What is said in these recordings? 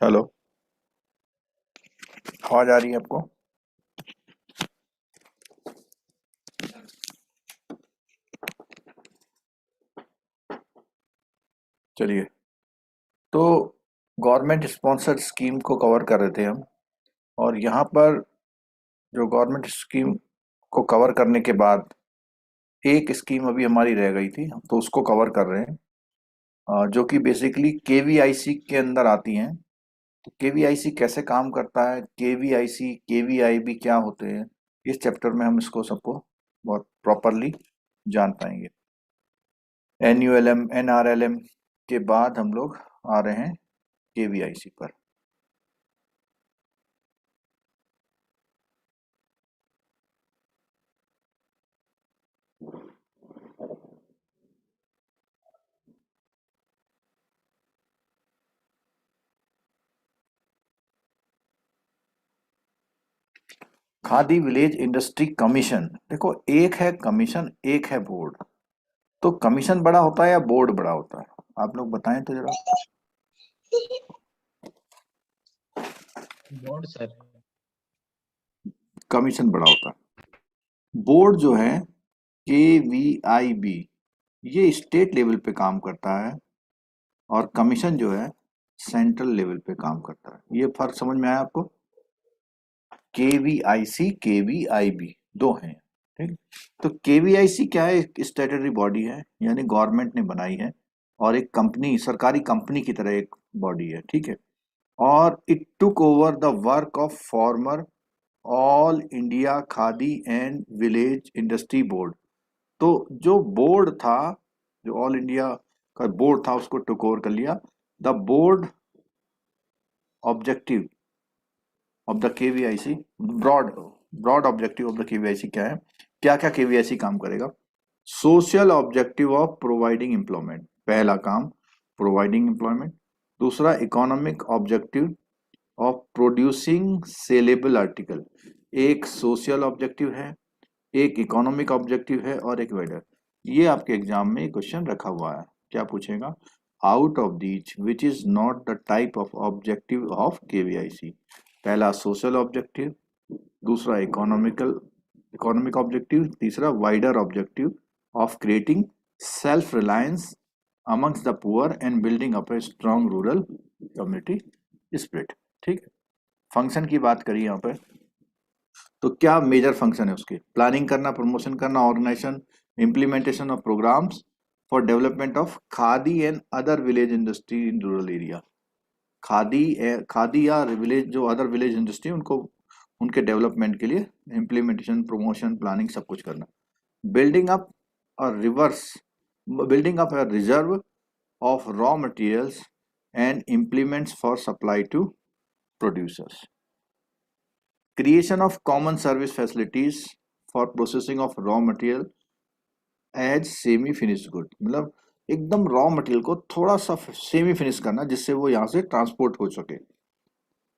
Hello. आवाज आ रही है आपको? चलिए। तो गवर्नमेंट स्पॉन्सर्ड स्कीम को कवर कर रहे थे हम। और यहाँ पर जो गवर्नमेंट स्कीम को कवर करने के बाद एक स्कीम अभी हमारी रह गई थी, तो उसको कवर कर रहे हैं। जो कि बेसिकली केवीआईसी के अंदर आती हैं। तो केवीआईसी कैसे काम करता है, केवीआईसी केवीआईबी क्या होते हैं, इस चैप्टर में हम इसको सबको बहुत प्रॉपरली जान पाएंगे। एनयूएलएम एनआरएलएम के बाद हम लोग आ रहे हैं केवीआईसी पर। खादी विलेज इंडस्ट्री कमीशन, देखो एक है कमीशन एक है बोर्ड। तो कमीशन बड़ा होता है या बोर्ड बड़ा होता है? आप लोग बताएं तो जरा। Board sir. कमीशन बड़ा होता है। बोर्ड जो है केवीआईबी, ये स्टेट लेवल पे काम करता है। और कमीशन जो है सेंट्रल लेवल पे काम करता है। ये फर्क समझ में आया आपको? केवीआईसी केवीआईबी दो हैं। ठीक। तो केवीआईसी क्या है? एक स्टैट्यूटरी बॉडी है, यानी गवर्नमेंट ने बनाई है। और एक कंपनी, सरकारी कंपनी की तरह एक बॉडी है। ठीक है। और it took over the work of former all India khadi and village industry board. तो जो बोर्ड था, जो ऑल इंडिया का बोर्ड था, उसको टुक ओवर कर लिया। The board objective of the KVIC, broad broad objective of the KVIC क्या है? क्या क्या केवीआईसी काम करेगा? Social objective of providing employment, पहला काम प्रोवाइडिंग एम्प्लॉयमेंट। दूसरा economic objective of producing saleable article. एक सोशल ऑब्जेक्टिव है, एक इकोनॉमिक ऑब्जेक्टिव है और एक वेडर। ये आपके एग्जाम में क्वेश्चन रखा हुआ है। क्या पूछेगा? Out of these which is not the type of objective of KVIC. पहला सोशल ऑब्जेक्टिव, दूसरा इकोनॉमिक ऑब्जेक्टिव, तीसरा wider objective of creating self reliance amongst the poor and building up a strong rural community spirit. ठीक है। Function की बात करिए यहाँ पे। तो क्या मेजर फंक्शन है उसके? प्लानिंग करना, प्रमोशन करना, organisation, implementation of programmes for development of khadi and other village industry in rural area. Khadi या विलेज, जो अदर विलेज इंडस्ट्री, उनको उनके डेवलपमेंट के लिए इम्प्लीमेंटेशन, प्रमोशन, प्लानिंग सब कुछ करना। बिल्डिंग अप और reverse building up a reserve of raw materials and implements for supply to producers. Creation of common service facilities for processing of raw material as semi finish good, मतलब एकदम raw material को थोड़ा सा semi finish करना, जिससे वो यहाँ से ट्रांसपोर्ट हो सके।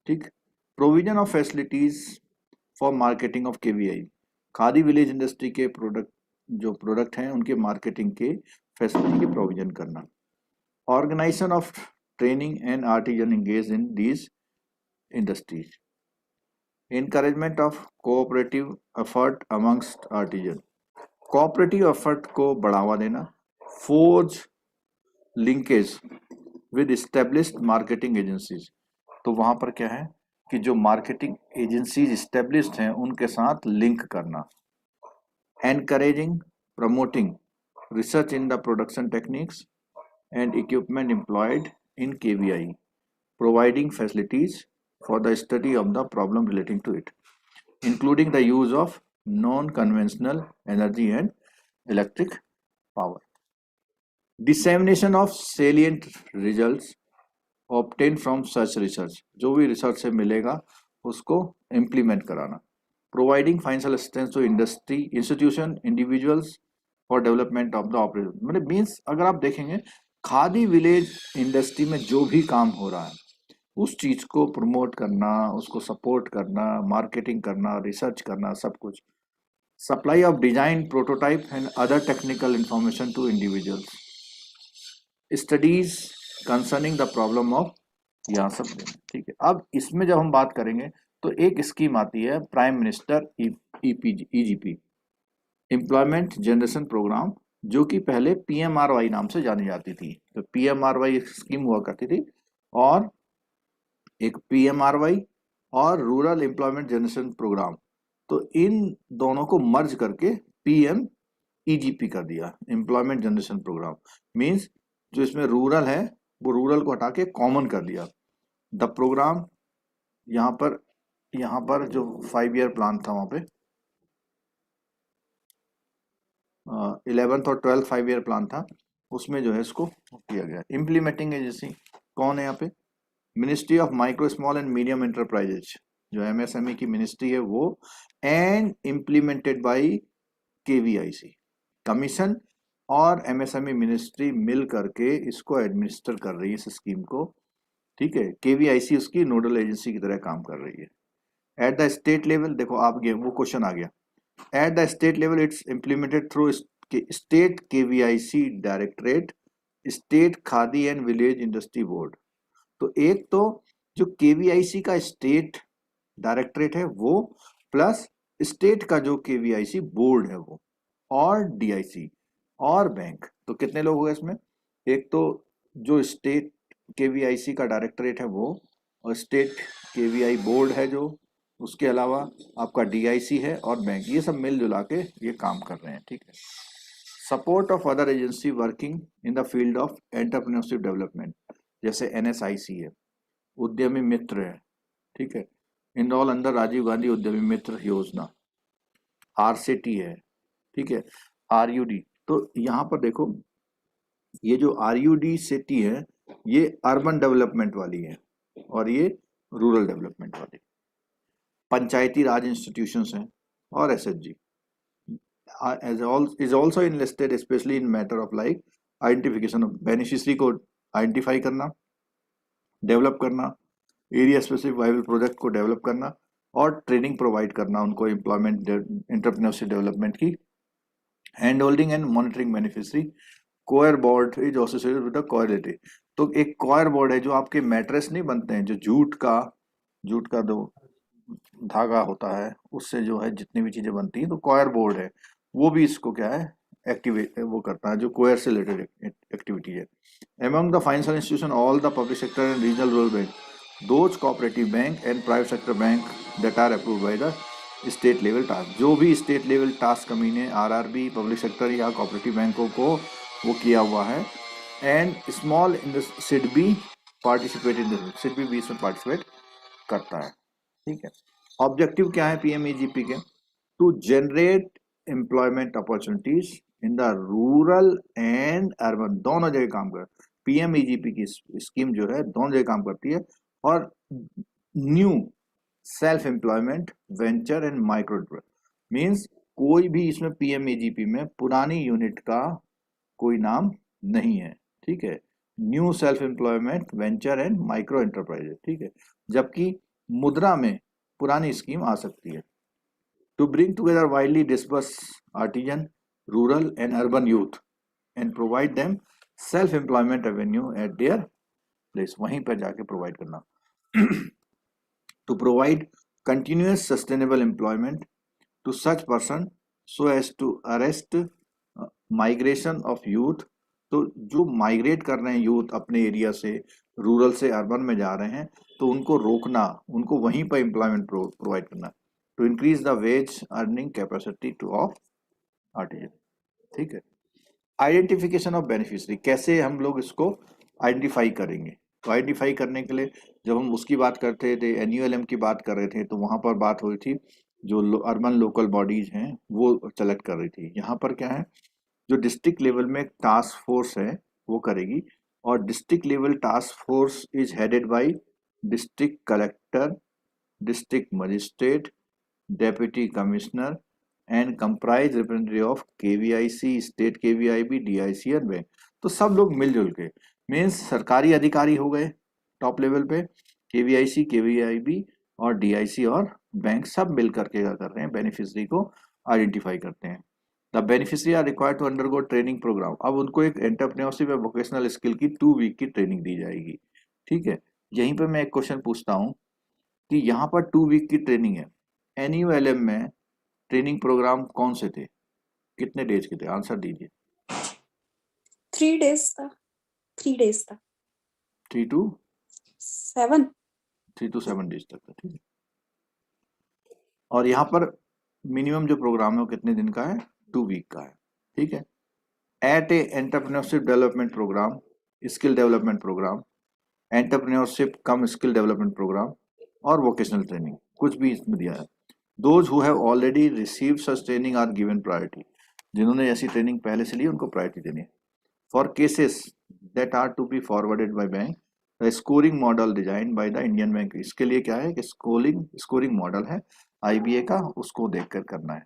ठीक। Provision of facilities for marketing of KVI, khadi village industry के प्रोडक्ट, जो प्रोडक्ट हैं उनके मार्केटिंग के फैसिलिटी के प्रोविजन करना। Organization of training and artisan engage in these industries. encouragement of cooperative effort amongst artisan, cooperative effort को बढ़ावा देना। Forge linkage with established marketing agencies, तो वहां पर क्या है कि जो मार्केटिंग एजेंसीज एस्टेब्लिश्ड हैं उनके साथ लिंक करना। Encouraging promoting research in the production techniques and equipment employed in KVI, providing facilities for the study of the problem relating to it, including the use of non-conventional energy and electric power. Dissemination of salient results obtained from such research, जो भी research से मिलेगा उसको implement कराना। Providing financial assistance to industry institution individuals for development of the operation, मतलब means अगर आप देखेंगे खादी विलेज इंडस्ट्री में जो भी काम हो रहा है उस चीज को प्रमोट करना, उसको सपोर्ट करना, मार्केटिंग करना, रिसर्च करना, सब कुछ। Supply of design prototype and other technical information to individuals. Studies concerning the problem of यहाँ सब देना, ठीक है। अब इसमें जब हम बात करेंगे तो एक स्कीम आती है prime minister EGP, employment generation programme, जो कि पहले पीएमआरवाई नाम से जानी जाती थी। तो पीएमआरवाई स्कीम हुआ करती थी, और एक पीएमआरवाई और रूरल एम्प्लॉयमेंट जनरेशन प्रोग्राम, तो इन दोनों को मर्ज करके पीएम ईजीपी कर दिया, एम्प्लॉयमेंट जनरेशन प्रोग्राम। मींस जो इसमें रूरल है वो रूरल को हटा के कॉमन कर दिया। द प्रोग्राम यहाँ पर जो 5 ईयर प्लान था, वहां पे 11th और 12th 5 ईयर प्लान था, उसमें जो है इसको किया गया। इम्प्लीमेंटिंग एजेंसी कौन है यहाँ पे? Ministry of micro small and medium enterprises, जो एमएसएमई की मिनिस्ट्री है वो, and implemented by KVIC. Commission और एमएसएमई मिनिस्ट्री मिल करके इसको एडमिनिस्टर कर रही है, इस स्कीम को, ठीक है। केवीआईसी उसकी नोडल एजेंसी की तरह काम कर रही है। एट द स्टेट लेवल, देखो आप गए वो क्वेश्चन आ गया, at the state level it's implemented through state KVIC directorate, state khadi and village industry board. तो एक तो जो केवीआईसी का स्टेट डायरेक्टरेट है वो, प्लस स्टेट का जो केवीआईसी बोर्ड है वो, और डीआईसी और बैंक। तो कितने लोग हुए इसमें? एक तो जो स्टेट केवीआईसी का डायरेक्टरेट है वो, और स्टेट केवीआई बोर्ड है जो, उसके अलावा आपका डीआईसी है और बैंक, ये सब मिलजुला के ये काम कर रहे हैं, ठीक है। Support of other agency working in the field of entrepreneurship development, जैसे एनएसआईसी है, उद्यमी मित्र है, ठीक है, इनरोल अंडर राजीव गांधी उद्यमी मित्र योजना, आरसीटी है, ठीक है, आरयूडी। तो यहाँ पर देखो, ये जो आरयूडी सिटी है ये अर्बन डेवलपमेंट वाली है, और ये रूरल डेवलपमेंट वाली। पंचायती राज इंस्टीट्यूशंस हैं, और SHG is also enlisted especially in matter of like identification of beneficiary को आइडेंटिफाई करना, डेवलप करना, एरिया स्पेसिफिक वाइबल प्रोजेक्ट को डेवलप करना, और ट्रेनिंग प्रोवाइड करना उनको एम्प्लॉयमेंट एंटरप्रेन्योरशिप डेवलपमेंट की। Hand holding and monitoring beneficiary, coir board is associated with the quality. तो एक कोयर बोर्ड है, जो आपके मैट्रेस नहीं बनते हैं, जो जूट का दो धागा होता है उससे जो है जितनी भी चीजें बनती हैं, तो कोयर बोर्ड है, वो भी इसको क्या है एक्टिवेट वो करता है, जो कोयर से रिलेटेड एक्टिविटी है। Among the financial institution, all the public sector and regional rural bank, those cooperative bank and private sector bank that are approved by the state level task, जो भी स्टेट लेवल टास्क कमीने RRB, public sector या cooperative बैंकों को वो किया हुआ है, and small SIDBI participate in this, SIDBI इसमें पार्टिसिपेट करता है, ठीक है। ऑब्जेक्टिव क्या है पीएमईजीपी के? To generate employment opportunities in the rural and urban, दोनों जगह काम कर। पीएमईजीपी की स्कीम जो है दोनों जगह काम करती है, और new self employment venture and micro, means कोई भी इसमें पीएमईजीपी में पुरानी यूनिट का कोई नाम नहीं है, ठीक है। New self employment venture and micro enterprises, ठीक है। जबकि मुद्रा में पुरानी स्कीम आ सकती है। To bring together widely disperse artisan, rural and urban youth and provide them self employment avenue at their place, वहीं पर जाके प्रोवाइड करना। To provide continuous sustainable employment to such person so as to arrest migration of youth, तो जो migrate कर रहे हैं youth अपने एरिया से रूरल से अर्बन में जा रहे हैं, तो उनको रोकना, उनको वहीं पर एम्प्लॉयमेंट प्रोवाइड करना। To increase the wage earning capacity to of artisan, ठीक है। आइडेंटिफिकेशन ऑफ बेनिफिशियरी, कैसे हम लोग इसको आइडेंटिफाई करेंगे? तो आइडेंटिफाई करने के लिए जब हम उसकी बात करते थे, एनयूएलएम की बात कर रहे थे, तो वहां पर बात हुई थी जो अर्बन लोकल बॉडीज हैं वो सेलेक्ट कर रही थी। यहाँ पर क्या है, जो डिस्ट्रिक्ट लेवल में टास्क फोर्स है वो करेगी, और district level task force is headed by district collector, district magistrate, deputy commissioner, and comprise representative of KVIC, state KVIB, DIC और बैंक। तो सब लोग मिलजुल के, मीन्स सरकारी अधिकारी हो गए टॉप लेवल पे, केवीआईसी, केवीआईबी और डीआईसी और बैंक सब मिल करके क्या कर रहे हैं, बेनिफिशियरी को आइडेंटिफाई करते हैं। The beneficiary are required to undergo training programme, अब उनको एक एंटरप्रेन्योरशिप या वोकेशनल स्किल की 2 वीक की ट्रेनिंग दी जाएगी, ठीक है। यहीं पे मैं एक क्वेश्चन पूछता हूँ कि यहाँ पर 2 वीक की ट्रेनिंग है, NULM में ट्रेनिंग प्रोग्राम कौन से थे, कितने डेज के थे, आंसर दीजिए। 3 days था, 3 days था, 3 to 7। 7 डेज तक था, ठीक है। और यहाँ पर मिनिमम जो प्रोग्राम है वो कितने दिन का है, 2 वीक का है, ठीक है। At a entrepreneurship development program, skill development program, entrepreneurship cum skill development program और वोकेशनल ट्रेनिंग, कुछ भी इसमें दिया है। Those who have already received such training are given priority, जिन्होंने ऐसी ट्रेनिंग पहले से ली उनको प्रायोरिटी देनी है। For cases that are to be forwarded by bank, the scoring model design by the Indian bank, इसके लिए क्या है कि स्कोरिंग मॉडल है IBA का, उसको देखकर करना है।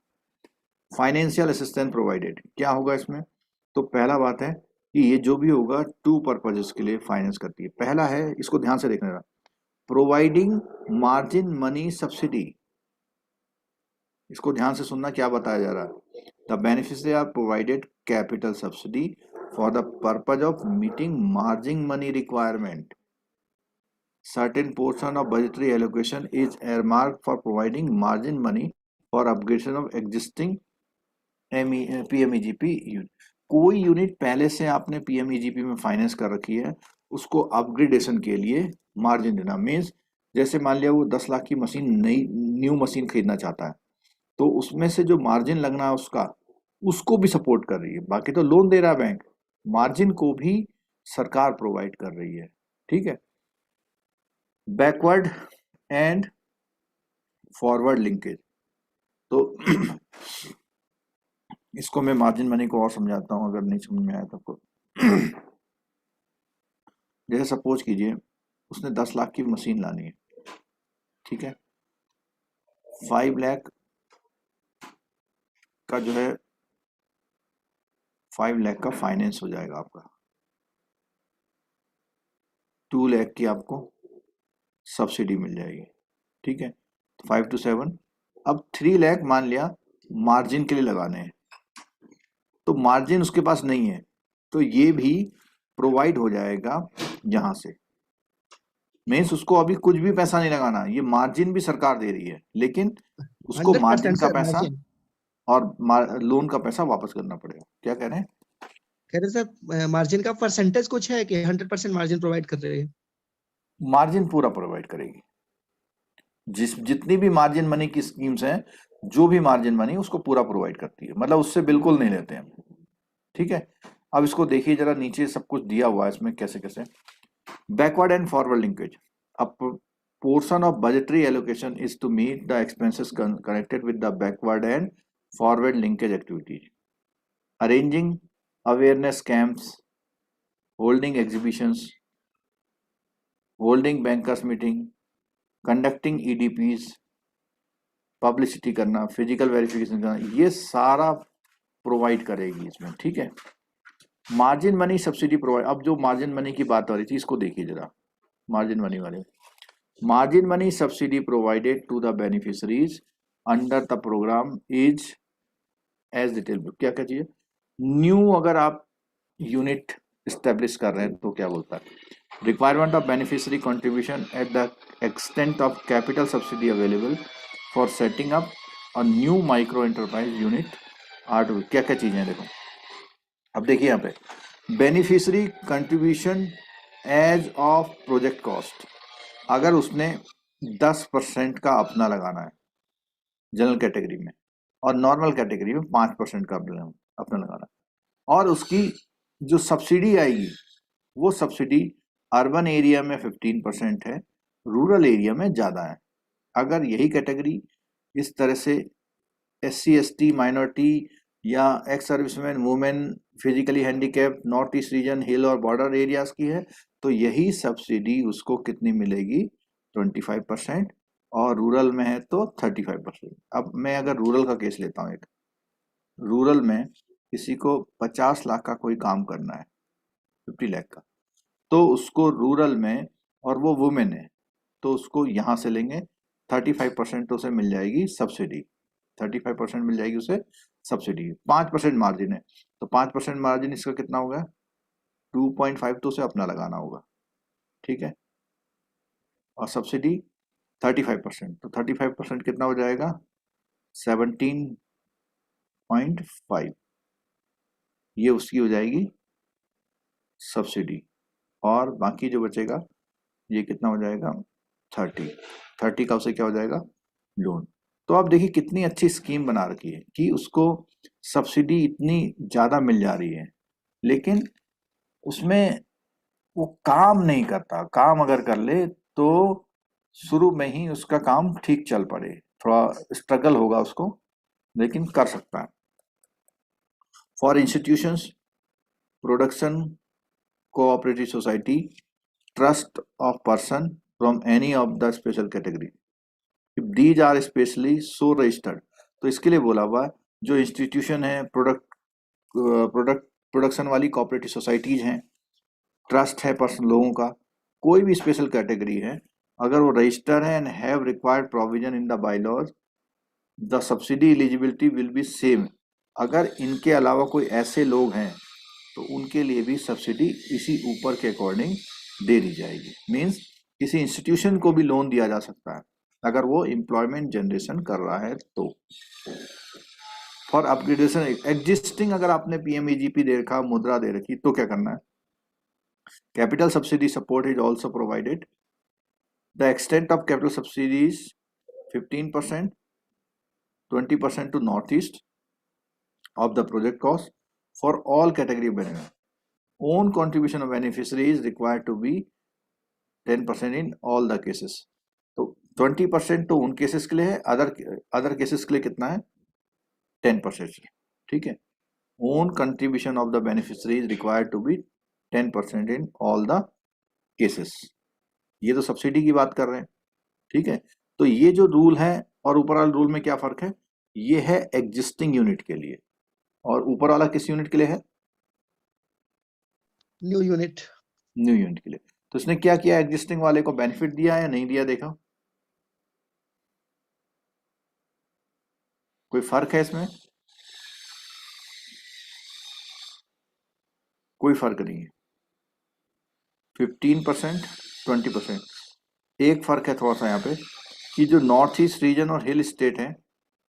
फाइनेंशियल असिस्टेंस प्रोवाइडेड, क्या होगा इसमें, तो पहला बात है कि ये जो भी होगा 2 पर्पजेस के लिए फाइनेंस करती है। पहला है, इसको ध्यान से देखना, प्रोवाइडिंग मार्जिन मनी सब्सिडी, इसको ध्यान से सुनना क्या बताया जा रहा है। The beneficiary are provided capital subsidy for the purpose of meeting margin money requirement, certain portion of budgetary allocation is earmarked for providing margin money for upgradation of existing PMEGP unit. कोई unit पहले से आपने PMEGP में finance कर रखी है, उसको upgradation के लिए मार्जिन देना। मीन्स जैसे मान लिया वो 10 लाख की मशीन, नई न्यू मशीन खरीदना चाहता है, तो उसमें से जो मार्जिन लगना है उसका, उसको भी सपोर्ट कर रही है। बाकी तो लोन दे रहा है बैंक, मार्जिन को भी सरकार प्रोवाइड कर रही है, ठीक है। बैकवर्ड एंड फॉरवर्ड लिंकेज, तो इसको मैं मार्जिन मनी को और समझाता हूं अगर नहीं समझ में आया तो आपको। जैसे सपोज कीजिए उसने 10 लाख की मशीन लानी है, ठीक है। 5 लाख का जो है 5 लाख का फाइनेंस हो जाएगा आपका, 2 लाख की आपको सब्सिडी मिल जाएगी, ठीक है। 5 to 7, अब 3 लाख मान लिया मार्जिन के लिए लगाने हैं, तो मार्जिन उसके पास नहीं है, तो ये भी प्रोवाइड हो जाएगा यहां से। मीन्स उसको अभी कुछ भी पैसा नहीं लगाना, ये मार्जिन भी सरकार दे रही है, लेकिन उसको 100% मार्जिन का सर पैसा मार्जिन। और लोन का पैसा वापस करना पड़ेगा। क्या कह रहे हैं? कह रहे सर मार्जिन का परसेंटेज कुछ है कि 100% मार्जिन प्रोवाइड कर रहे हैं? मार्जिन पूरा प्रोवाइड करेगी, जितनी भी मार्जिन मनी की स्कीम्स हैं, जो भी मार्जिन मनी उसको पूरा प्रोवाइड करती है, मतलब उससे बिल्कुल नहीं लेते हैं, ठीक है। अब इसको देखिए जरा, नीचे सब कुछ दिया हुआ है इसमें कैसे कैसे। बैकवर्ड एंड फॉरवर्ड लिंकेज, अब portion of budgetary allocation is to meet the expenses connected with the backward and forward linkage activities, arranging awareness camps, holding exhibitions, holding bankers meeting, conducting EDPs, publicity करना, physical verification करना, ये सारा provide करेगी इसमें, ठीक है। Margin money subsidy provide, अब जो मार्जिन मनी की बात हो रही थी इसको देखिए जरा, मार्जिन मनी वाले, margin money subsidy provided to the beneficiaries under the programme is as detail book, क्या क्या चाहिए। न्यू अगर आप यूनिट स्टेब्लिश कर रहे हैं तो क्या बोलता है, requirement of beneficiary contribution at the extent of capital subsidy available for setting up a new micro enterprise unit are, क्या क्या चीजें देखो। अब देखिए यहाँ पे beneficiary contribution as of project cost, अगर उसने 10% का अपना लगाना है जनरल कैटेगरी में, और नॉर्मल कैटेगरी में 5% का अपना लगाना है, और उसकी जो सब्सिडी आएगी वो सब्सिडी अर्बन एरिया में 15% है, रूरल एरिया में ज़्यादा है। अगर यही कैटेगरी इस तरह से SC ST माइनॉरिटी या ex serviceman, women, physically handicap, north east region, hill और बॉर्डर एरियाज की है, तो यही सब्सिडी उसको कितनी मिलेगी, 25%, और रूरल में है तो 35%। अब मैं अगर रूरल का केस लेता हूँ, एक रूरल में किसी को 50 लाख का कोई काम करना है, 50 लाख का, तो उसको रूरल में, और वो वुमेन है, तो उसको यहाँ से लेंगे 35% तो उसे मिल जाएगी सब्सिडी, 35% मिल जाएगी उसे सब्सिडी। 5% मार्जिन है, तो 5% मार्जिन इसका कितना होगा, 2.5 तो उसे अपना लगाना होगा, ठीक है। और सब्सिडी 35%, तो 35% कितना हो जाएगा 17.5, ये उसकी हो जाएगी सब्सिडी, और बाकी जो बचेगा ये कितना हो जाएगा 30 का उसे क्या हो जाएगा लोन। तो आप देखिए कितनी अच्छी स्कीम बना रखी है कि उसको सब्सिडी इतनी ज्यादा मिल जा रही है, लेकिन उसमें वो काम नहीं करता। काम अगर कर ले तो शुरू में ही उसका काम ठीक चल पड़े, थोड़ा स्ट्रगल होगा उसको, लेकिन कर सकता है। For institutions, production cooperative society, trust of person from any of the special category, if these are specially so registered, तो इसके लिए बोला हुआ है जो इंस्टीट्यूशन है, प्रोडक्शन वाली कोऑपरेटिव सोसाइटीज हैं, ट्रस्ट है पर्सन लोगों का, कोई भी स्पेशल कैटेगरी है, अगर वो रजिस्टर है and have required provision in the bylaws, the subsidy eligibility will be same. अगर इनके अलावा कोई ऐसे लोग हैं तो उनके लिए भी सब्सिडी इसी ऊपर के अकॉर्डिंग दे दी जाएगी। मीन्स किसी इंस्टीट्यूशन को भी लोन दिया जा सकता है अगर वो एम्प्लॉयमेंट जनरेशन कर रहा है तो। फॉर अपग्रेडेशन एग्जिस्टिंग, अगर आपने पीएमईजीपी दे रखा, मुद्रा दे रखी, तो क्या करना है, capital subsidy support is also provided. The extent of capital subsidy is 15%, 20% to northeast of the project cost for all category of benefit. Own contribution of beneficiary is required to be 10% in all the cases. तो 20% तो उन cases के लिए है, other cases के लिए कितना है 10%, ठीक है। Own contribution of the beneficiary is required to be 10% in all the cases. ये तो सब्सिडी की बात कर रहे हैं, ठीक है। तो ये जो रूल है और ऊपर वाले रूल में क्या फर्क है, ये है एग्जिस्टिंग यूनिट के लिए, और ऊपर वाला किस यूनिट के लिए है, न्यू यूनिट के लिए। तो इसने क्या किया, एग्जिस्टिंग वाले को बेनिफिट दिया या नहीं दिया, देखा कोई फर्क है इसमें, कोई फर्क नहीं है। 15%, 20%, एक फर्क है थोड़ा सा यहाँ पे कि जो नॉर्थ ईस्ट रीजन और हिल स्टेट है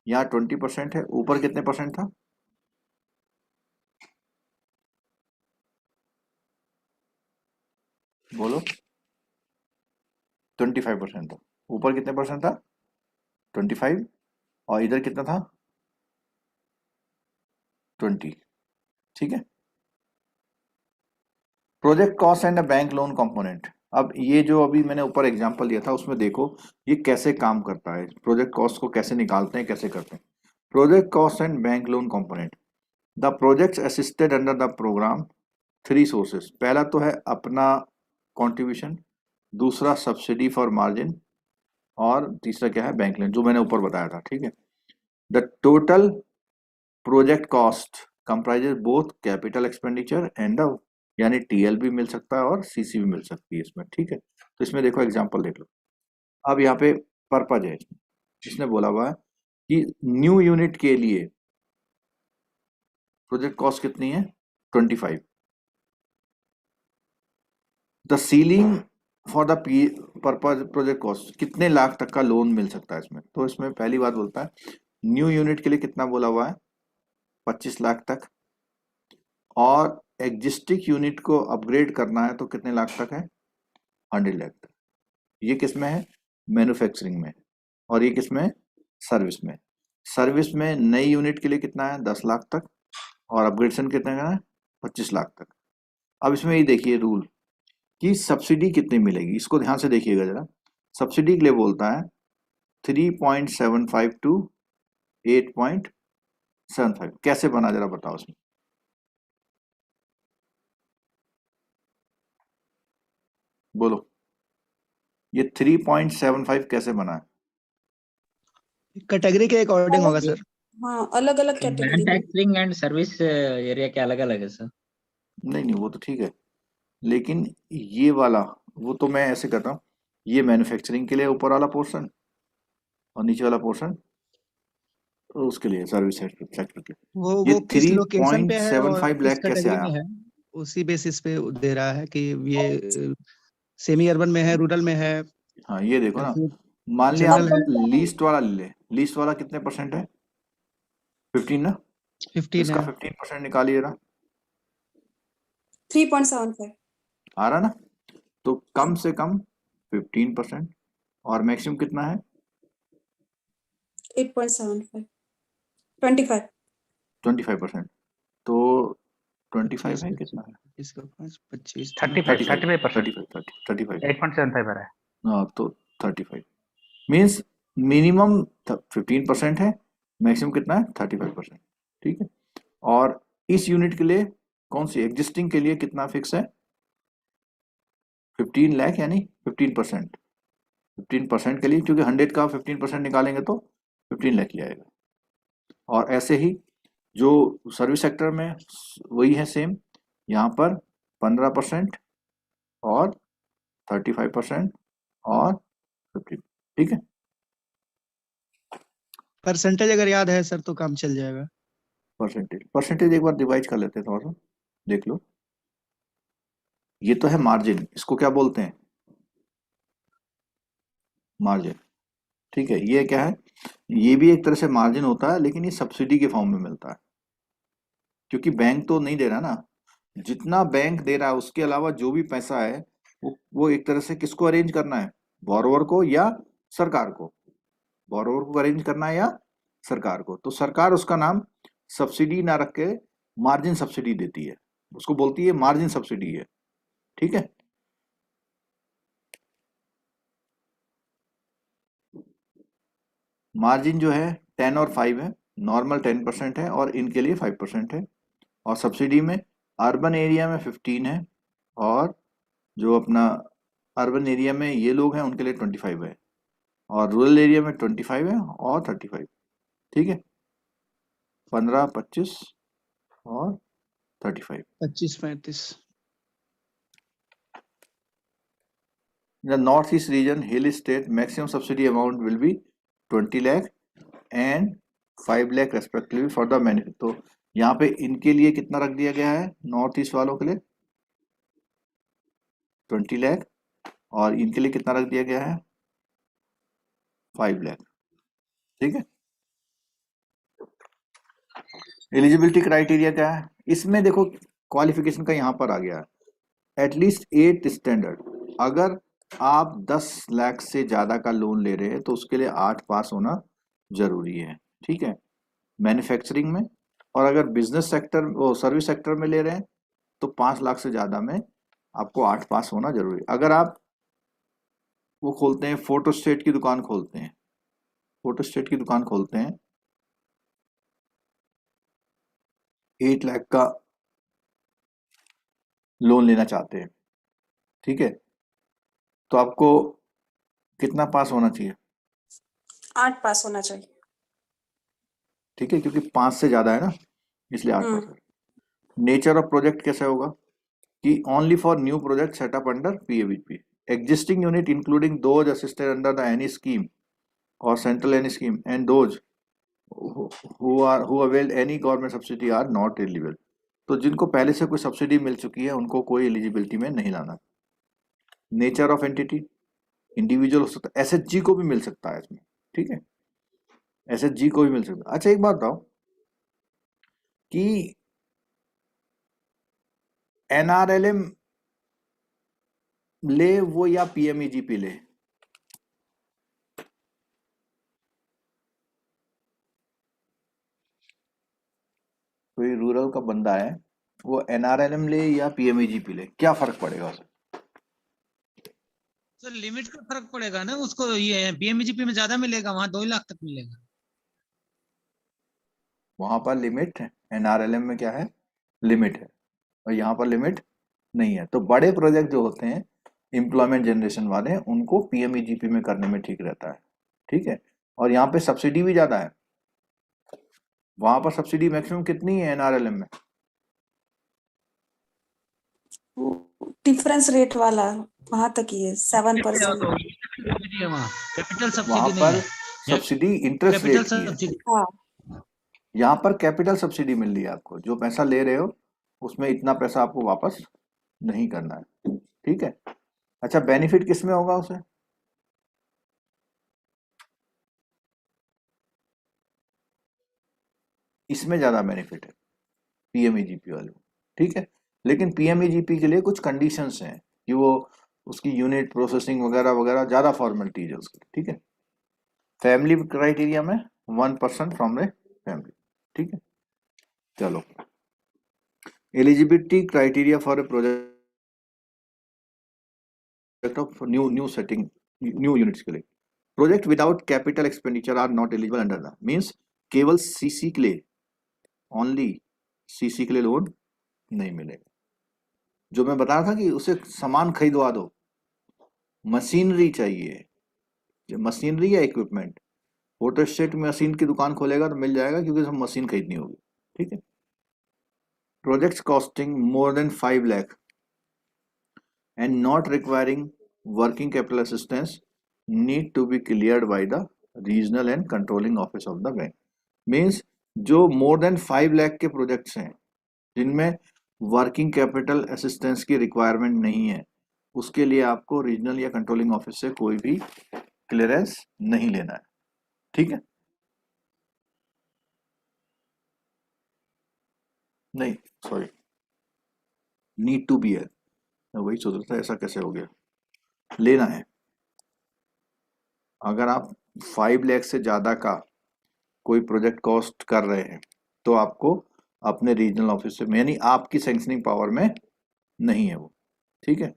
यहाँ 20% है, ऊपर कितने परसेंट था, बोलो 25% था। ऊपर कितने परसेंट था 25, और इधर कितना था 20, ठीक है। Project cost and bank loan component, अब ये जो अभी मैंने ऊपर एग्जांपल दिया था उसमें देखो ये कैसे काम करता है, प्रोजेक्ट कॉस्ट को कैसे निकालते हैं, कैसे करते हैं। Project cost and bank loan component, the projects assisted under the programme 3 sources, पहला तो है अपना कंट्रीब्यूशन, दूसरा सब्सिडी फॉर मार्जिन, और तीसरा क्या है बैंक लोन, जो मैंने ऊपर बताया था, ठीक है। The total project cost comprises both capital expenditure and the, यानी टीएल भी मिल सकता है और सीसी भी मिल सकती है इसमें, ठीक है। तो इसमें देखो एग्जांपल देख लो, अब यहाँ पे पर्पज है, इसने बोला हुआ है कि न्यू यूनिट के लिए प्रोजेक्ट कॉस्ट कितनी है 25, the ceiling for the purpose project cost, कितने लाख तक का लोन मिल सकता है इसमें। तो इसमें पहली बात बोलता है न्यू यूनिट के लिए कितना बोला हुआ है 25 लाख तक, और एग्जिस्टिंग यूनिट को अपग्रेड करना है तो कितने लाख तक है 100 लाख तक। ये किस में है मैन्युफैक्चरिंग में, और ये किस में सर्विस में। सर्विस में नई यूनिट के लिए कितना है 10 लाख तक, और अपग्रेडेशन कितने का है 25 लाख तक। अब इसमें ये देखिए रूल कि सब्सिडी कितनी मिलेगी, इसको ध्यान से देखिएगा जरा। सब्सिडी के लिए बोलता है 3.75 to 8.75, कैसे बना जरा बताओ इसमें, बोलो ये 3.75 कैसे बना है। कैटेगरी के अकॉर्डिंग होगा सर। हाँ, अलग अलग कैटेगरी में। मैन्युफैक्चरिंग एंड सर्विस एरिया के अलग अलग है सर। नहीं वो तो ठीक है, लेकिन ये वाला वो तो मैं ऐसे करता हूँ, ये मैन्युफैक्चरिंग के लिए ऊपर वाला पोर्शन और नीचे वाला पोर्शन उसके लिए सर्विस सेक्टर के लिए। वो ये किस लोकेशन पे है और 3.75 किस लाख कैसे कैटेगरी आया, में है, उसी बेसिस पे दे रहा है कि ये सेमी अर्बन में है, रूरल में है, हाँ ये देखो ना, फिर मान लिया आप जनरल है लीस्ट वाला ले ले, लीस्ट वाला कितने परसेंट है? 15 ना, 15 इसका है 15% निकालिए ना, 3.75। आ रहा ना? तो कम से कम 15% और मैक्सिमम कितना है? 8.75। 25। 25%। तो 25 है 25 कितना है? 25 का 5 25 35 35 35%, 35 8.75 है। हाँ तो 35 मीन्स मिनिमम 15% है, मैक्सिमम कितना है? 35%। ठीक है, और इस यूनिट के लिए कौन सी एग्जिस्टिंग के लिए कितना फिक्स है? 15 लाख यानी 15%। 15% के लिए, क्योंकि 100 का 15% निकालेंगे तो 15 लाख ही आएगा। और ऐसे ही जो सर्विस सेक्टर में वही है सेम, यहाँ पर 15% और 35% और 15। ठीक है, परसेंटेज अगर याद है सर तो काम चल जाएगा। परसेंटेज एक बार डिवाइड कर लेते हैं, थोड़ा सा देख लो। ये तो है मार्जिन, इसको क्या बोलते हैं? मार्जिन। ठीक है, ये क्या है? ये भी एक तरह से मार्जिन होता है, लेकिन ये सब्सिडी के फॉर्म में मिलता है, क्योंकि बैंक तो नहीं दे रहा ना। जितना बैंक दे रहा है उसके अलावा जो भी पैसा है वो एक तरह से किसको अरेंज करना है? बोरोवर को या सरकार को? बोरोवर को अरेंज करना है या सरकार को? तो सरकार उसका नाम सब्सिडी ना रख के मार्जिन सब्सिडी देती है, उसको बोलती है मार्जिन सब्सिडी है। ठीक है, मार्जिन जो है 10 और 5 है, नॉर्मल 10% है और इनके लिए 5% है। और सब्सिडी में अर्बन एरिया में 15 है, और जो अपना अर्बन एरिया में ये लोग हैं उनके लिए 25 है, और रूरल एरिया में 25 है और 35। ठीक है, 15, 25 और 35। 25 35 In the northeast region, hill state, maximum subsidy amount will be 20 lakh and 5 lakh respectively for the benefit। तो यहाँ पे इनके लिए कितना रख दिया गया है नॉर्थ ईस्ट वालों के लिए? 20 लाख, और इनके लिए कितना रख दिया गया है? 5 लाख। ठीक है, एलिजिबिलिटी क्राइटेरिया क्या है इसमें? देखो क्वालिफिकेशन का यहाँ पर आ गया है, एटलीस्ट 8th स्टैंडर्ड। अगर आप 10 लाख से ज्यादा का लोन ले रहे हैं तो उसके लिए 8 पास होना जरूरी है। ठीक है, मैन्युफैक्चरिंग में, और अगर बिजनेस सेक्टर वो सर्विस सेक्टर में ले रहे हैं तो 5 लाख से ज्यादा में आपको 8 पास होना जरूरी है। अगर आप वो खोलते हैं, फोटोस्टेट की दुकान खोलते हैं, फोटोस्टेट की दुकान खोलते हैं, 8 लाख का लोन लेना चाहते हैं, ठीक है, तो आपको कितना पास होना चाहिए? 8 पास होना चाहिए। ठीक है, क्योंकि 5 से ज्यादा है ना, इसलिए 8 पास है। नेचर ऑफ प्रोजेक्ट कैसे होगा कि only for new project setup under PABP, existing unit including those assisted under the any scheme और central any scheme and those who availed any government subsidy are not eligible। तो जिनको पहले से कोई subsidy मिल चुकी है उनको कोई एलिजिबिलिटी में नहीं लाना। नेचर ऑफ एंटिटी, इंडिविजुअल हो सकता है, एसएचजी को भी मिल सकता है इसमें। ठीक है, एसएचजी को भी मिल सकता है। अच्छा एक बात बताओ कि एनआरएलएम ले वो या पीएमईजीपी ले, कोई रूरल का बंदा है वो एनआरएलएम ले या पीएमईजीपी ले, क्या फर्क पड़ेगा उसे? सर लिमिट का फर्क पड़ेगा ना उसको, ये पीएमजीपी में ज्यादा मिलेगा, वहां 2 लाख तक मिलेगा। वहां पर लिमिट है, एनआरएलएम में क्या है? लिमिट है, और यहाँ पर लिमिट नहीं है। तो बड़े प्रोजेक्ट जो होते हैं एम्प्लॉयमेंट जनरेशन वाले, उनको पीएमईजीपी में करने में ठीक रहता है। ठीक है, और यहाँ पे सब्सिडी भी ज्यादा है। वहां पर सब्सिडी मैक्सिमम कितनी है एनआरएलएम में? डिफरेंस रेट वाला वहां तक ही है 7%। कैपिटल वहां सब्सिडी नहीं पर है, सब्सिडी इंटरेस्ट कैपिटल रेट की है, सब्सिडी। हाँ, यहाँ पर कैपिटल सब्सिडी मिल रही है आपको, जो पैसा ले रहे हो उसमें इतना पैसा आपको वापस नहीं करना है। ठीक है, अच्छा बेनिफिट किस में होगा उसे? इसमें ज़्यादा बेनिफिट है पीएमईजीपी वाले को, ठीक है। लेकिन पीएमईजीपी के लिए कुछ कंडीशंस हैं कि वो उसकी यूनिट प्रोसेसिंग वगैरह वगैरह ज़्यादा फॉर्मेलिटीज है उसकी, ठीक है। फैमिली क्राइटेरिया में 1% फ्रॉम द फैमिली, ठीक है। चलो, eligibility criteria for a project of new setting new units के लिए, project without capital expenditure are not eligible under the, means केवल सीसी के लिए, ओनली सीसी के लिए लोन नहीं मिलेगा। जो मैं बता रहा था कि उसे सामान खरीदवा दो, मशीनरी चाहिए, मशीनरी या इक्विपमेंट, फोटोस्टेट मशीन की दुकान खोलेगा तो मिल जाएगा क्योंकि सब मशीन खरीदनी होगी, ठीक है। Projects costing more than 5 lakh and not requiring working capital assistance need to be cleared by the regional and controlling office of the bank. Means जो मोर देन 5 लाख के प्रोजेक्ट्स हैं जिनमें वर्किंग कैपिटल असिस्टेंस की requirement नहीं है, उसके लिए आपको रीजनल या कंट्रोलिंग ऑफिस से कोई भी क्लियरेंस नहीं लेना है, ठीक है। नहीं, सॉरी, नीड टू बी है, मैं वही सोच रहा था ऐसा कैसे हो गया, लेना है। अगर आप 5 लाख से ज्यादा का कोई प्रोजेक्ट कॉस्ट कर रहे हैं तो आपको अपने रीजनल ऑफिस से, यानी आपकी सैंक्शनिंग पावर में नहीं है वो, ठीक है।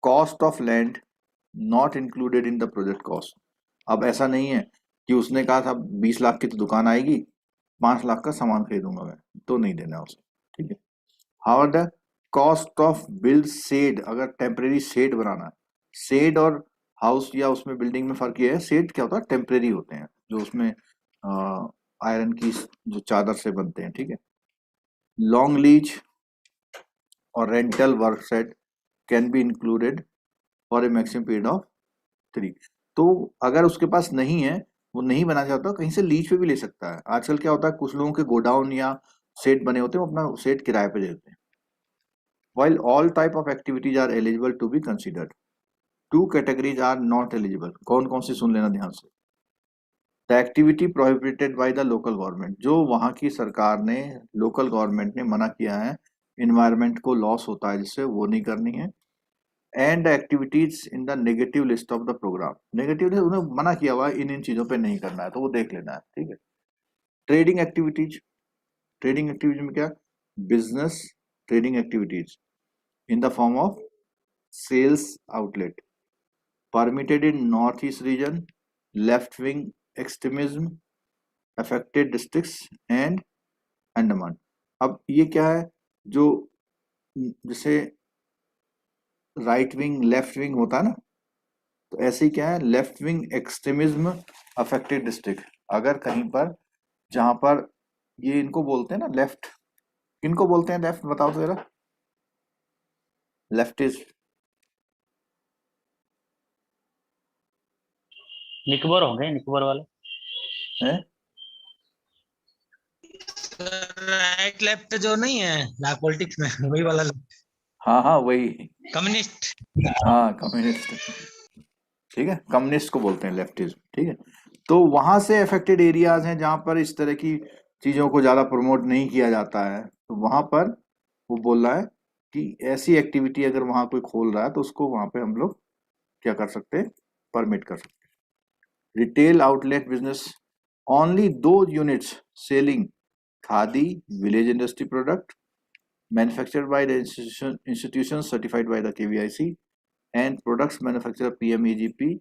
Cost of land not included in the project cost. अब ऐसा नहीं है कि उसने कहा था 20 लाख की तो दुकान आएगी, 5 लाख का सामान खरीदूंगा मैं, तो नहीं देना उसे, ठीक है। How the cost of build shed, अगर टेम्परेरी शेड बनाना है, शेड और हाउस या उसमें बिल्डिंग में फर्क ये है, शेड क्या होता है, टेम्परेरी होते हैं, जो उसमें आयरन की जो चादर से बनते हैं, ठीक है। लॉन्ग लीज और rental work set can be included for a maximum period of 3। तो अगर उसके पास नहीं है, वो नहीं बना चाहता, कहीं से लीज पे भी ले सकता है। आजकल क्या होता है, कुछ लोगों के गोडाउन या सेट बने होते हैं, वो अपना सेट किराए पे देते हैं। While all type of activities are eligible to be considered, 2 categories are not eligible। कौन कौन सी सुन लेना ध्यान से। The activity prohibited by the local government, जो वहाँ की सरकार ने, लोकल गवर्नमेंट ने मना किया है, इन्वायरमेंट को लॉस होता है जिससे, वो नहीं करनी है। And activities in the negative list of the programme, negative उन्हें मना किया हुआ इन चीजों पे नहीं करना है, तो वो देख लेना है, ठीक है। ट्रेडिंग एक्टिविटीज, ट्रेडिंग एक्टिविटीज में क्या, business trading activities in the form of sales outlet permitted in northeast region, left wing extremism affected districts and Andaman। अब ये क्या है, जो जैसे राइट विंग लेफ्ट विंग होता है ना, तो ऐसे ही क्या है, left wing extremism affected district. अगर कहीं पर जहां पर ये इनको बोलते हैं ना लेफ्ट, किनको बोलते हैं लेफ्ट, बताओ तो जरा। लेफ्ट इज निकोबार होंगे, निकोबार वाले है, राइट लेफ्ट जो नहीं है पॉलिटिक्स में, वही वाला हाँ हाँ वही, कम्युनिस्ट। हाँ कम्युनिस्ट, ठीक है, कम्युनिस्ट को बोलते हैं लेफ्टिज्म, ठीक है। तो वहां से अफेक्टेड एरियाज हैं जहां पर इस तरह की चीजों को ज्यादा प्रमोट नहीं किया जाता है, तो वहां पर वो बोल रहा है कि ऐसी एक्टिविटी अगर वहां कोई खोल रहा है तो उसको वहां पे हम लोग क्या कर सकते हैं, परमिट कर सकते हैं। रिटेल आउटलेट बिजनेस, ओनली दो units selling khadi village industry product manufactured by the institution certified by the KVIC and products manufacturer PMEGP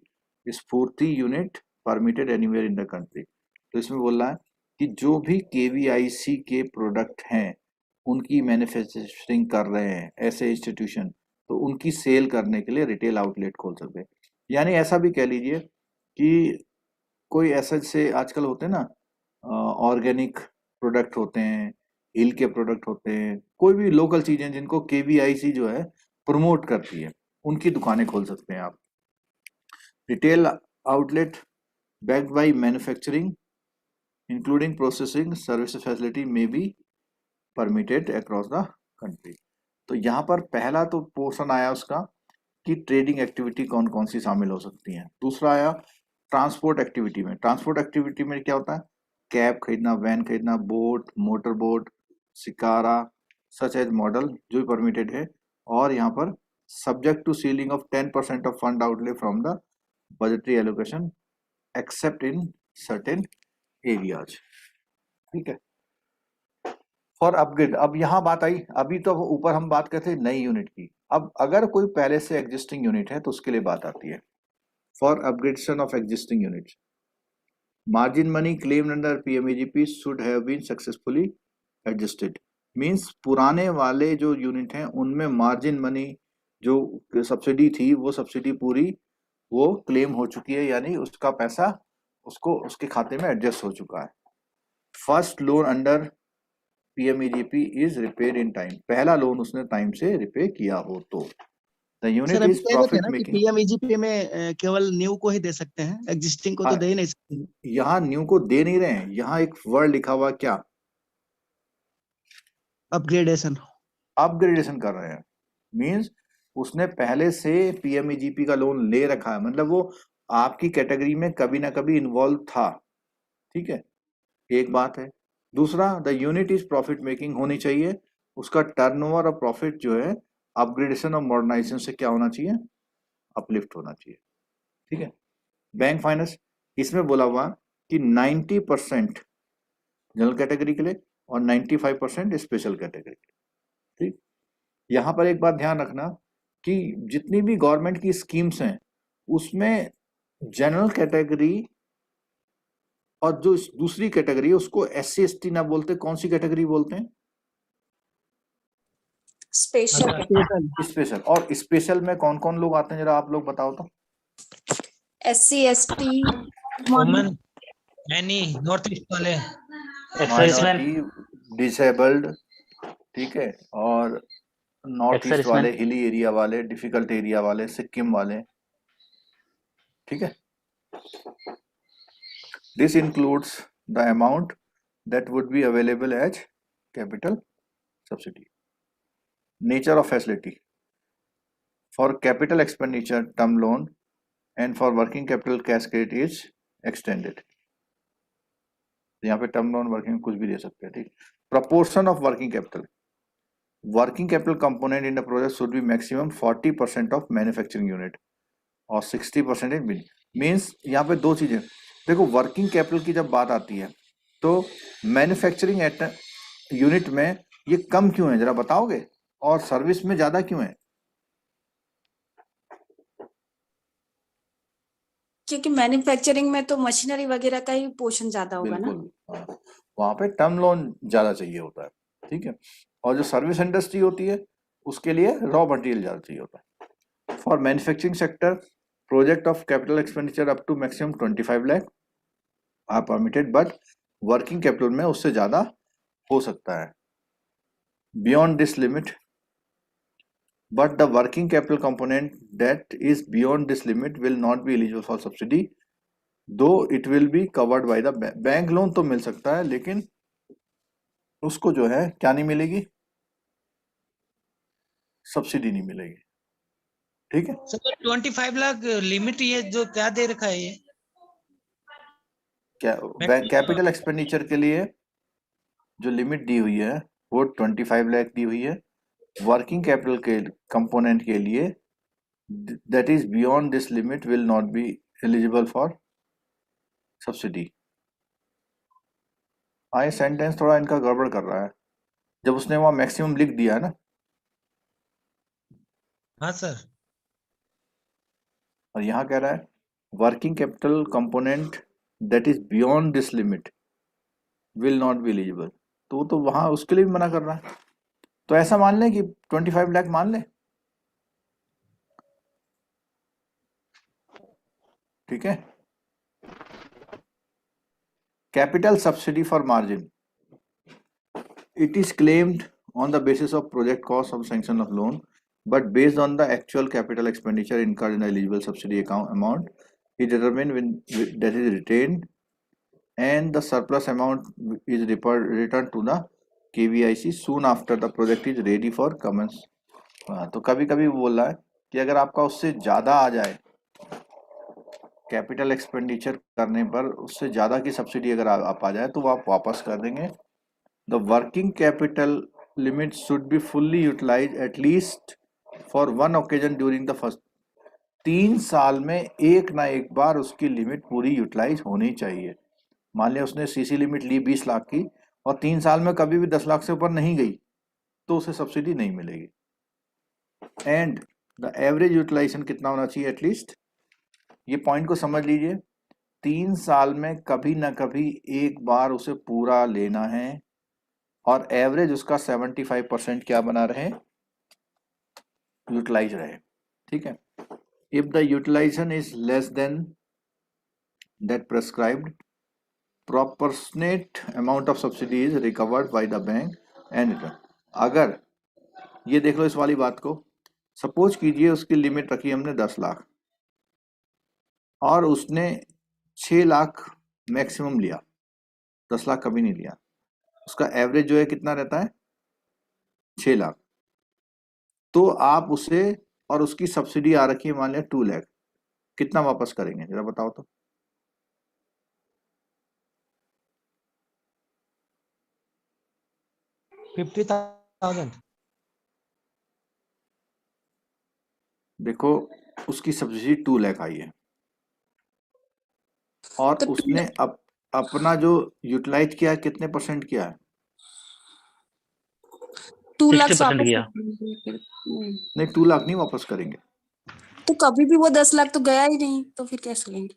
स्फूर्ति unit permitted anywhere in the country. तो इसमें बोल रहा है कि जो भी KVIC के प्रोडक्ट हैं उनकी मैन्युफैक्चरिंग कर रहे हैं ऐसे इंस्टीट्यूशन, तो उनकी सेल करने के लिए रिटेल आउटलेट खोल सकते हैं। यानी ऐसा भी कह लीजिए कि कोई ऐसा जैसे आजकल होते हैं ना, ऑर्गेनिक प्रोडक्ट होते हैं, हिल के प्रोडक्ट होते हैं, कोई भी लोकल चीजें जिनको KVIC जो है प्रमोट करती है, उनकी दुकानें खोल सकते हैं आप। Retail outlet backed by manufacturing including processing service facility में be permitted across the country. तो यहाँ पर पहला तो पोर्शन आया उसका कि ट्रेडिंग एक्टिविटी कौन कौन सी शामिल हो सकती हैं। दूसरा आया ट्रांसपोर्ट एक्टिविटी में। ट्रांसपोर्ट एक्टिविटी में क्या होता है, कैब खरीदना, वैन खरीदना, boat, motor boat, shikara such as model जो भी परमिटेड है, और यहाँ पर subject to ceiling of 10% of fund outlay from the budgetary allocation except in certain areas. ठीक है। फॉर अपग्रेड, अब यहाँ बात आई, अभी तो ऊपर हम बात करते हैं नई यूनिट की, अब अगर कोई पहले से एग्जिस्टिंग यूनिट है तो उसके लिए बात आती है। For upgradation of existing unit, margin money claimed under PMEGP should have been successfully adjusted. Means पुराने वाले जो यूनिट हैं उनमें मार्जिन मनी जो सब्सिडी थी वो सब्सिडी पूरी वो क्लेम हो चुकी है, यानी उसका पैसा उसको उसके खाते में एडजस्ट हो चुका है। First loan under PMEGP is repaid in time, पहला लोन उसने टाइम से रिपे किया हो तो द सर यूनिट अभी इज कह रहे थे प्रॉफिट ना कि मेकिंग। पीएमईजीपी में केवल न्यू को ही दे सकते हैं, एग्जिस्टिंग को तो दे ही नहीं सकते। यहाँ न्यू को दे नहीं रहे हैं, यहाँ एक वर्ड लिखा हुआ क्या, अपग्रेडेशन। अपग्रेडेशन कर रहे हैं। मींस उसने पहले से पीएमईजीपी का लोन ले रखा है, मतलब वो आपकी कैटेगरी में कभी ना कभी इन्वॉल्व था। ठीक है, एक बात है। दूसरा, the unit is profit making होनी चाहिए, उसका टर्नओवर और प्रॉफिट जो है अपग्रेडेशन और मॉडर्नाइजेशन से क्या होना चाहिए, अपलिफ्ट होना चाहिए। ठीक है। बैंक फाइनेंस, इसमें बोला हुआ कि 90% जनरल कैटेगरी के लिए और 95% स्पेशल कैटेगरी के लिए। ठीक, यहाँ पर एक बात ध्यान रखना कि जितनी भी गवर्नमेंट की स्कीम्स हैं उसमें जनरल कैटेगरी और जो दूसरी कैटेगरी है उसको SC ST ना बोलते, कौन सी कैटेगरी बोलते हैं, स्पेशल स्पेशल। और स्पेशल में कौन कौन लोग आते हैं, जरा आप लोग बताओ तो। SC ST women, any, north east वाले, एक्सर्विसमैन, माइनॉरिटी, डिसेबल्ड, ठीक है, और नॉर्थ ईस्ट एक्सर्विसमैन। वाले, हिली एरिया वाले, डिफिकल्ट एरिया वाले, सिक्किम वाले। ठीक है। This includes the amount that would be available as capital subsidy. Nature of facility, for capital expenditure term loan and for working capital cash credit is extended. यहाँ पे term loan working कुछ भी दे सकते हैं। ठीक, proportion of working capital, working capital component in the project should be maximum 40% of manufacturing unit और 60% इन bill. Means यहाँ पे दो चीजें देखो, वर्किंग कैपिटल की जब बात आती है तो मैन्युफैक्चरिंग यूनिट में ये कम क्यों है जरा बताओगे, और सर्विस में ज्यादा क्यों है? क्योंकि मैन्युफैक्चरिंग में तो मशीनरी वगैरह का ही पोर्शन ज्यादा होगा ना। बिल्कुल, वहां पे टर्म लोन ज्यादा चाहिए होता है। ठीक है, और जो सर्विस इंडस्ट्री होती है उसके लिए रॉ मटेरियल ज्यादा चाहिए होता है। For manufacturing sector, project of capital expenditure up to maximum 25 lakh are permitted, but working capital में उससे ज्यादा हो सकता है। Beyond this limit, but the working capital component that is beyond this limit will not be eligible for subsidy, though it will be covered by the bank loan तो मिल सकता है लेकिन उसको जो है क्या नहीं मिलेगी, सब्सिडी नहीं मिलेगी। ठीक है, सर 25 लाख लिमिट ये जो क्या दे रखा है ये, क्या कैपिटल एक्सपेंडिचर के लिए जो लिमिट दी हुई है वो 25 लाख दी हुई है। वर्किंग कैपिटल के कंपोनेंट के लिए that is beyond this limit will not be eligible for subsidy. ये सेंटेंस थोड़ा इनका गड़बड़ कर रहा है, जब उसने वहां मैक्सिमम लिख दिया है ना। हाँ सर, और यहाँ कह रहा है working capital component that is beyond this limit will not be eligible, तो वहां उसके लिए भी मना कर रहा है। तो ऐसा मान लें कि 25 लाख मान लें। ठीक है। Capital subsidy for margin, it is claimed on the basis of project cost of sanction of loan, but based on the actual capital expenditure incurred in the eligible subsidy account amount is determined when that is retained, and the surplus amount is returned to the KVIC soon after the project is ready for commence। तो कभी कभी बोल रहा है कि अगर आपका उससे ज्यादा आ जाए कैपिटल एक्सपेंडिचर करने पर उससे ज़्यादा की सब्सिडी अगर आप आ जाए तो वो आप वापस कर देंगे। The working capital limit should be fully utilise at least for one occasion during the first. 3 साल में एक ना एक बार उसकी लिमिट पूरी यूटिलाइज होनी चाहिए। मान लिया उसने सीसी लिमिट ली 20 लाख की और 3 साल में कभी भी 10 लाख से ऊपर नहीं गई तो उसे सब्सिडी नहीं मिलेगी। एंड द एवरेज यूटिलाइजेशन कितना होना चाहिए एटलीस्ट, ये पॉइंट को समझ लीजिए। 3 साल में कभी ना कभी एक बार उसे पूरा लेना है और एवरेज उसका 75% क्या बना रहे, यूटिलाइज रहे। ठीक है। If the utilisation is less than that prescribed, proportionate amount of subsidy is recovered by the bank and return। अगर ये देख लो इस वाली बात को, सपोज कीजिए उसकी लिमिट रखी हमने 10 लाख और उसने 6 लाख मैक्सिमम लिया, 10 लाख कभी नहीं लिया। उसका एवरेज जो है कितना रहता है, 6 लाख। तो आप उसे, और उसकी सब्सिडी आ रखी है मान लिया 2 लाख, कितना वापस करेंगे जरा बताओ तो। $50,000। देखो उसकी सब्सिडी 2 लाख आई है और तो उसने अपना जो यूटिलाइज किया है कितने % किया है, 2 लाख 60% वापस किया। करेंगे फिर। नहीं 2 लाख नहीं वापस करेंगे। तो कभी भी वो 10 लाख तो गया ही नहीं, तो फिर कैसे लेंगे?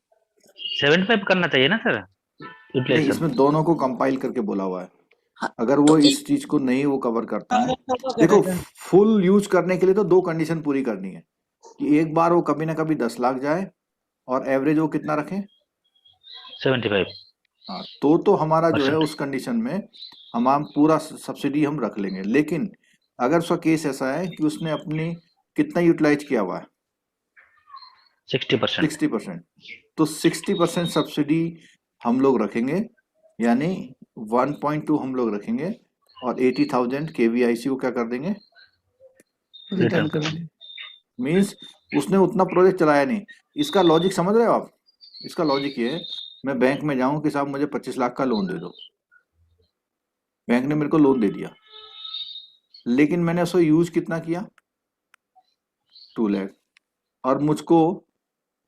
75 करना चाहिए ना सर नहीं, यूटिलाइजेशन। इसमें दोनों को कंपाइल करके बोला हुआ है। हाँ, अगर वो तो इस चीज को नहीं वो कवर करता है, देखो फुल यूज करने के लिए तो 2 कंडीशन पूरी करनी है कि एक बार वो कभी ना कभी 10 लाख जाए और एवरेज वो कितना रखें, 75। हाँ तो हमारा जो है उस कंडीशन में हम पूरा सब्सिडी हम रख लेंगे। लेकिन अगर उसका केस ऐसा है कि उसने अपनी कितना यूटिलाइज किया हुआ है, 60%। 60%, तो 60% सब्सिडी हम लोग रखेंगे, यानी 1.2 हम लोग रखेंगे और 80,000 KVIC को क्या कर देंगे, रिटर्न कर देंगे। मीन्स उसने उतना प्रोजेक्ट चलाया नहीं। इसका लॉजिक समझ रहे हो आप? इसका लॉजिक ये है, मैं बैंक में जाऊं कि साहब मुझे 25 लाख का लोन दे दो, बैंक ने मेरे को लोन दे दिया, लेकिन मैंने उसको यूज कितना किया, 2 लाख, और मुझको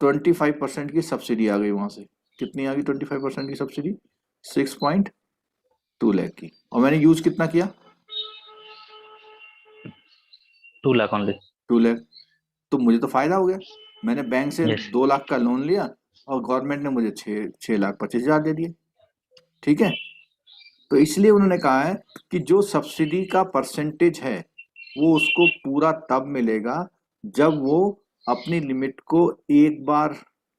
25% की सब्सिडी आ गई वहां से। कितनी आ गई 25% की सब्सिडी, 6.2 लाख की, और मैंने यूज कितना किया, 2 लाख ओनली। 2 लाख। तो मुझे तो फायदा हो गया, मैंने बैंक से Yes. 2 लाख का लोन लिया और गवर्नमेंट ने मुझे 6,25,000 दे दिए। ठीक है। तो इसलिए उन्होंने कहा है कि जो सब्सिडी का परसेंटेज है वो उसको पूरा तब मिलेगा जब वो अपनी लिमिट को एक बार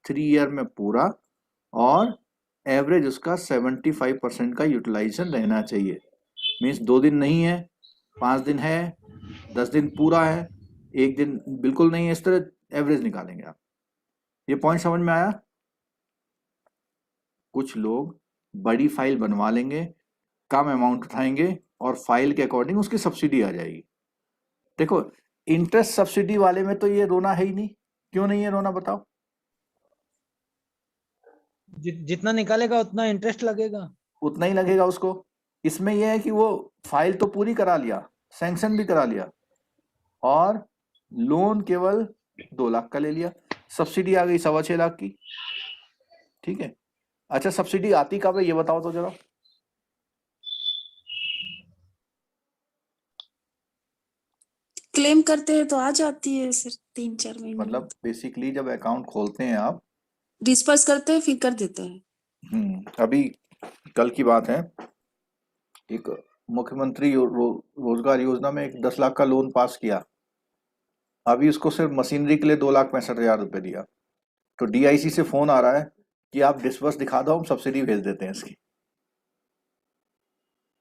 3 ईयर में पूरा, और एवरेज उसका 75% का यूटिलाइजेशन रहना चाहिए। मीन्स 2 दिन नहीं है, 5 दिन है, 10 दिन पूरा है, 1 दिन बिल्कुल नहीं है, इस तरह एवरेज निकालेंगे आप। ये पॉइंट समझ में आया? कुछ लोग बड़ी फाइल बनवा लेंगे, कम अमाउंट उठाएंगे और फाइल के अकॉर्डिंग उसकी सब्सिडी आ जाएगी। देखो इंटरेस्ट सब्सिडी वाले में तो ये रोना है ही नहीं। क्यों नहीं है रोना बताओ? जितना निकालेगा उतना इंटरेस्ट लगेगा। उतना ही लगेगा उसको। इसमें यह है कि वो फाइल तो पूरी करा लिया, सैंक्शन भी करा लिया, और लोन केवल 2 लाख का ले लिया, सब्सिडी आ गई 6.25 लाख की। ठीक है। अच्छा सब्सिडी आती कब है ये बताओ तो जरा। क्लेम करते हैं तो आ जाती है सर 3-4 महीने मतलब बेसिकली जब अकाउंट खोलते हैं आप, डिस्पर्स करते हैं फिर कर देते हैं। अभी कल की बात है, एक मुख्यमंत्री रोजगार योजना में एक 10 लाख का लोन पास किया, अभी उसको सिर्फ मशीनरी के लिए 2,65,000 रुपए दिया, तो DIC से फोन आ रहा है कि आप डिस्पर्स दिखा दो, हम सब्सिडी भेज देते हैं इसकी।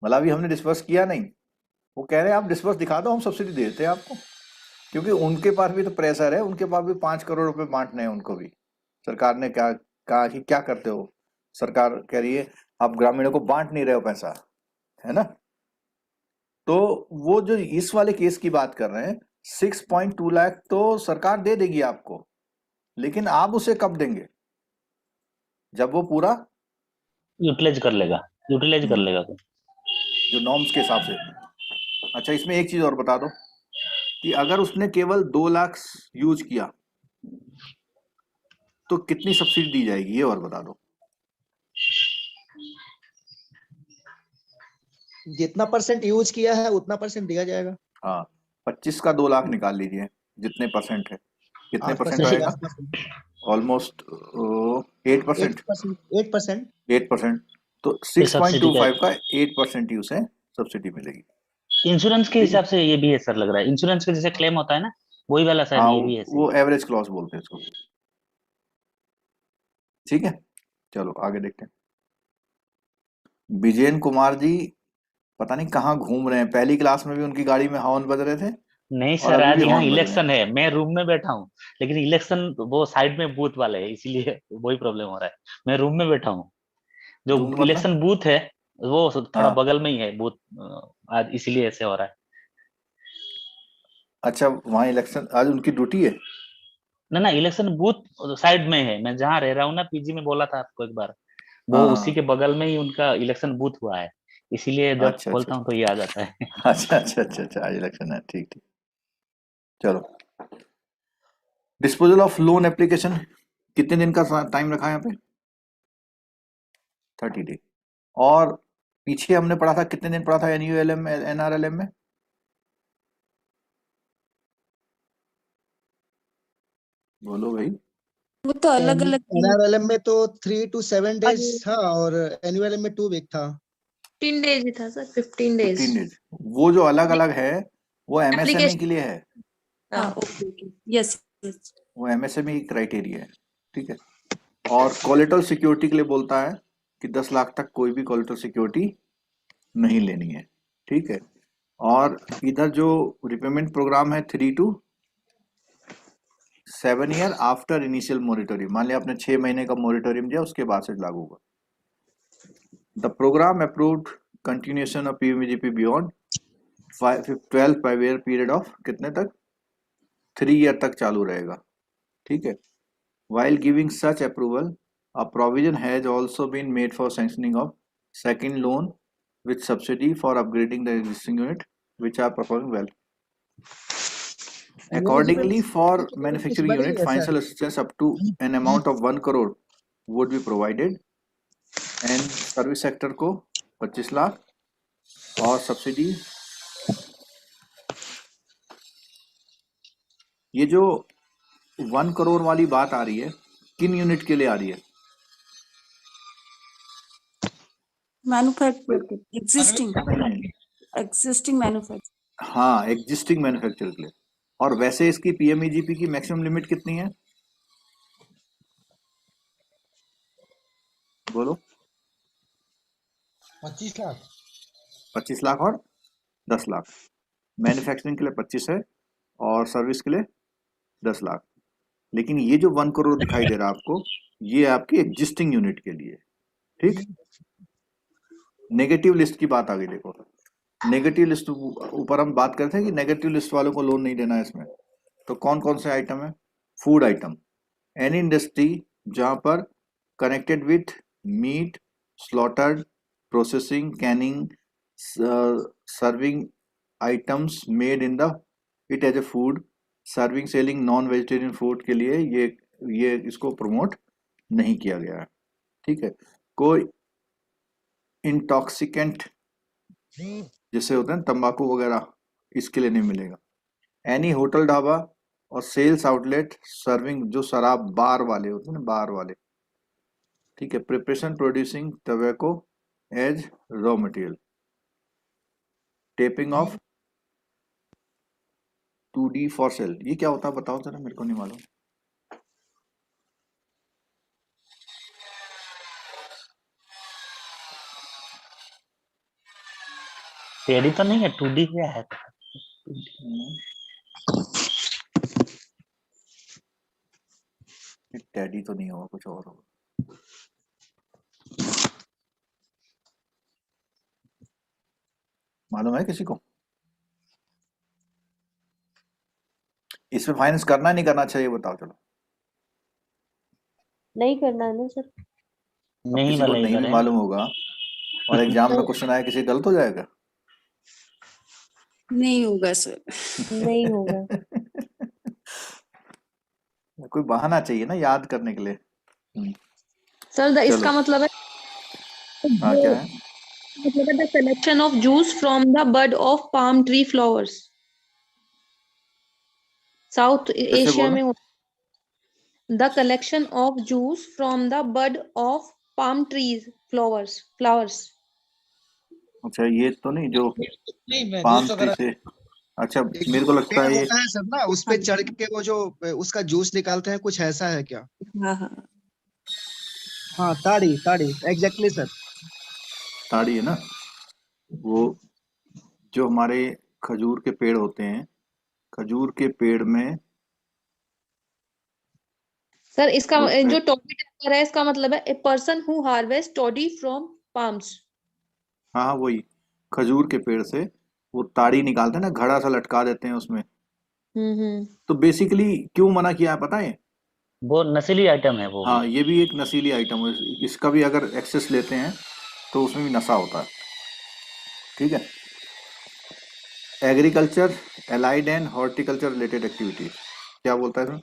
मतलब अभी हमने डिस्पर्स किया नहीं, वो कह रहे हैं आप डिस्पर्स दिखा दो, हम सब्सिडी दे देते हैं आपको, क्योंकि उनके पास भी तो प्रेशर है, उनके पास भी 5 करोड़ रुपए बांटने हैं उनको भी। सरकार ने क्या कहा कि क्या करते हो, सरकार कह रही है आप ग्रामीणों को बांट नहीं रहे हो पैसा, है ना। तो वो जो इस वाले केस की बात कर रहे हैं, 6.2 लाख तो सरकार दे देगी आपको, लेकिन आप उसे कब देंगे? जब वो पूरा यूटिलाइज कर लेगा तो। जो नॉर्म्स के हिसाब से। अच्छा, इसमें एक चीज और बता दो कि अगर उसने केवल 2 लाख यूज किया तो कितनी सब्सिडी दी जाएगी, ये और बता दो। जितना परसेंट यूज किया है उतना परसेंट दिया जाएगा। हाँ, 25 का 2 लाख निकाल लीजिए, जितने परसेंट है, कितने 8% परसेंट के आएगा? आसपास। ऑलमोस्ट 8%। 8%। 8%, तो ये सब्सिडी 6.25 का 8% ही उसे सब्सिडी मिलेगी। इंश्योरेंस के ठीक है। हिसाब से ये भी है सर, लग रहा है इंश्योरेंस के जैसे क्लेम होता है ना, वही वाला शायद हाँ, ये भी है वो सही। एवरेज क्लॉज बोलते हैं इसको। ठीक है, चलो आगे देखते हैं। विजयन कुमार जी पता नहीं कहाँ घूम रहे हैं, पहली क्लास में भी उनकी गाड़ी में हॉर्न बज रहे थे नहीं और सर, अभी आज भी यहाँ हॉर्न बज रहे हैं। इलेक्शन है, मैं रूम में बैठा हूँ, लेकिन इलेक्शन वो साइड में बूथ वाले है, इसीलिए वही प्रॉब्लम हो रहा है। मैं रूम में बैठा हूँ, जो रूम में मतलब? इलेक्शन बूथ है वो थोड़ा हाँ, बगल में ही है बूथ, आज इसीलिए ऐसे हो रहा है। अच्छा, वहाँ इलेक्शन आज उनकी ड्यूटी है। ना इलेक्शन बूथ साइड में है, मैं जहाँ रह रहा हूँ ना, पीजी में बोला था आपको एक बार, वो हाँ उसी हाँ। के बगल में ही उनका इलेक्शन बूथ हुआ है, इसीलिए जब अच्छा अच्छा खोलता हूँ तो ये आ जाता है। अच्छा अच्छा अच्छा अच्छा, आज इलेक्शन है, ठीक ठीक। चलो, डिस्पोजल ऑफ लोन एप्लीकेशन कितने दिन का टाइम रखा है यहाँ पे? 30 डे। और पीछे हमने पढ़ा था, कितने दिन पढ़ा था एनयूएलएम में, एनआरएलएम में? बोलो भाई। वो तो अलग अलग एनआरएलएम में तो 3 to 7 डेज और था और एनुअलएम में 2 वीक था। 15 डेज ही था सर, 15 डेज 15 डेज। वो जो अलग अलग है वो एमएसएमई एप्लीकेशन। के लिए है, हाँ, ओके ओके, यस यस। वो एमएसएमई क्राइटेरिया है। ठीक है। और कोलेटरल सिक्योरिटी के लिए बोलता है कि 10 लाख तक कोई भी कोलेटरल सिक्योरिटी नहीं लेनी है। ठीक है। और इधर जो रिपेमेंट प्रोग्राम है 3 to 7 year after initial moratorium, मान लिया आपने 6 महीने का मोरिटोरियम दिया, उसके बाद से लागू होगा। The program approved continuation of PMGP beyond 12 year period of कितने तक? 3 ईयर तक चालू रहेगा। ठीक है। While giving such approval, a provision has also been made for sanctioning of second loan with subsidy for upgrading the existing unit, which are performing well. Accordingly, for manufacturing unit, financial assistance up to an amount of 1 crore would be provided, and service sector को 25 लाख और subsidy. ये जो 1 करोड़ वाली बात आ रही है, किन unit के लिए आ रही है? मैन्युफैक्चर एग्जिस्टिंग नहीं, एग्जिस्टिंग मैन्युफैक्चर। हाँ, एग्जिस्टिंग मैन्युफैक्चर के लिए। और वैसे इसकी पीएमईजीपी की मैक्सिमम लिमिट कितनी है? बोलो। 25 लाख। 25 लाख और 10 लाख। मैन्युफैक्चरिंग के लिए 25 है और सर्विस के लिए 10 लाख। लेकिन ये जो 1 करोड़ दिखाई दे रहा है आपको, ये आपकी एग्जिस्टिंग यूनिट के लिए। ठीक। नेगेटिव लिस्ट की बात आ गई। देखो, नेगेटिव लिस्ट ऊपर हम बात करते हैं कि नेगेटिव लिस्ट वालों को लोन नहीं देना है इसमें। तो कौन कौन से आइटम है? फूड आइटम, एनी इंडस्ट्री जहां पर connected with meat, slaughtered, processing, canning, serving items made in the it as a food, serving, selling non vegetarian food के लिए ये इसको प्रमोट नहीं किया गया है। ठीक है। कोई इंटॉक्सिकेंट जैसे होते हैं तंबाकू वगैरह, इसके लिए नहीं मिलेगा। एनी होटल, ढाबा और सेल्स आउटलेट सर्विंग, जो शराब बार वाले होते हैं ना, बार वाले। ठीक है। Preparation producing tobacco as raw material, tapping of 2D for sale. ये क्या होता है बताओ जरा, मेरे को नहीं मालूम। टेडी तो नहीं है, 2D क्या है? टैडी तो नहीं होगा, कुछ और होगा। मालूम है किसी को? इसमें फाइनेंस करना नहीं करना चाहिए, बताओ चलो। नहीं करना है ना सर। अब नहीं किसी को वाला नहीं इधर भी है। मालूम होगा और एग्जाम में क्वेश्चन आया, किसी गलत हो जाएगा? नहीं होगा सर। नहीं होगा। कोई बहाना चाहिए ना याद करने के लिए। सर चलो इसका मतलब है हाँ क्या है? मतलब है the collection of juice from the bud of palm tree flowers. South फिर से एशिया बोलो। में the collection of juice from the bud of palm trees flowers. अच्छा ये तो नहीं जो नहीं मैं पाम जूस ट्री वगैरह से, अच्छा एक मेरे जो को लगता पेड़ है ये होता है सर ना, उस पे हाँ चढ़ के वो जो उसका जूस निकालते हैं, कुछ ऐसा है क्या? हाँ हाँ। हाँ, ताड़ी ताड़ी, एग्जैक्टली सर। ताड़ी है ना, वो जो हमारे खजूर के पेड़ होते हैं, खजूर के पेड़ में सर इसका वो जो टॉडी टाइपर है इसका मतलब है a person who harvest toddy from palms. हाँ हाँ वही, खजूर के पेड़ से वो ताड़ी निकालते हैं ना, घड़ा सा लटका देते हैं उसमें। हम्म। तो बेसिकली क्यों मना किया है पता है? वो नशीली आइटम है वो भी। हाँ ये भी एक नशीली आइटम है, इसका भी अगर एक्सेस लेते हैं तो उसमें भी नशा होता है। ठीक है। Agriculture allied and horticulture related activities क्या बोलता है इसमें?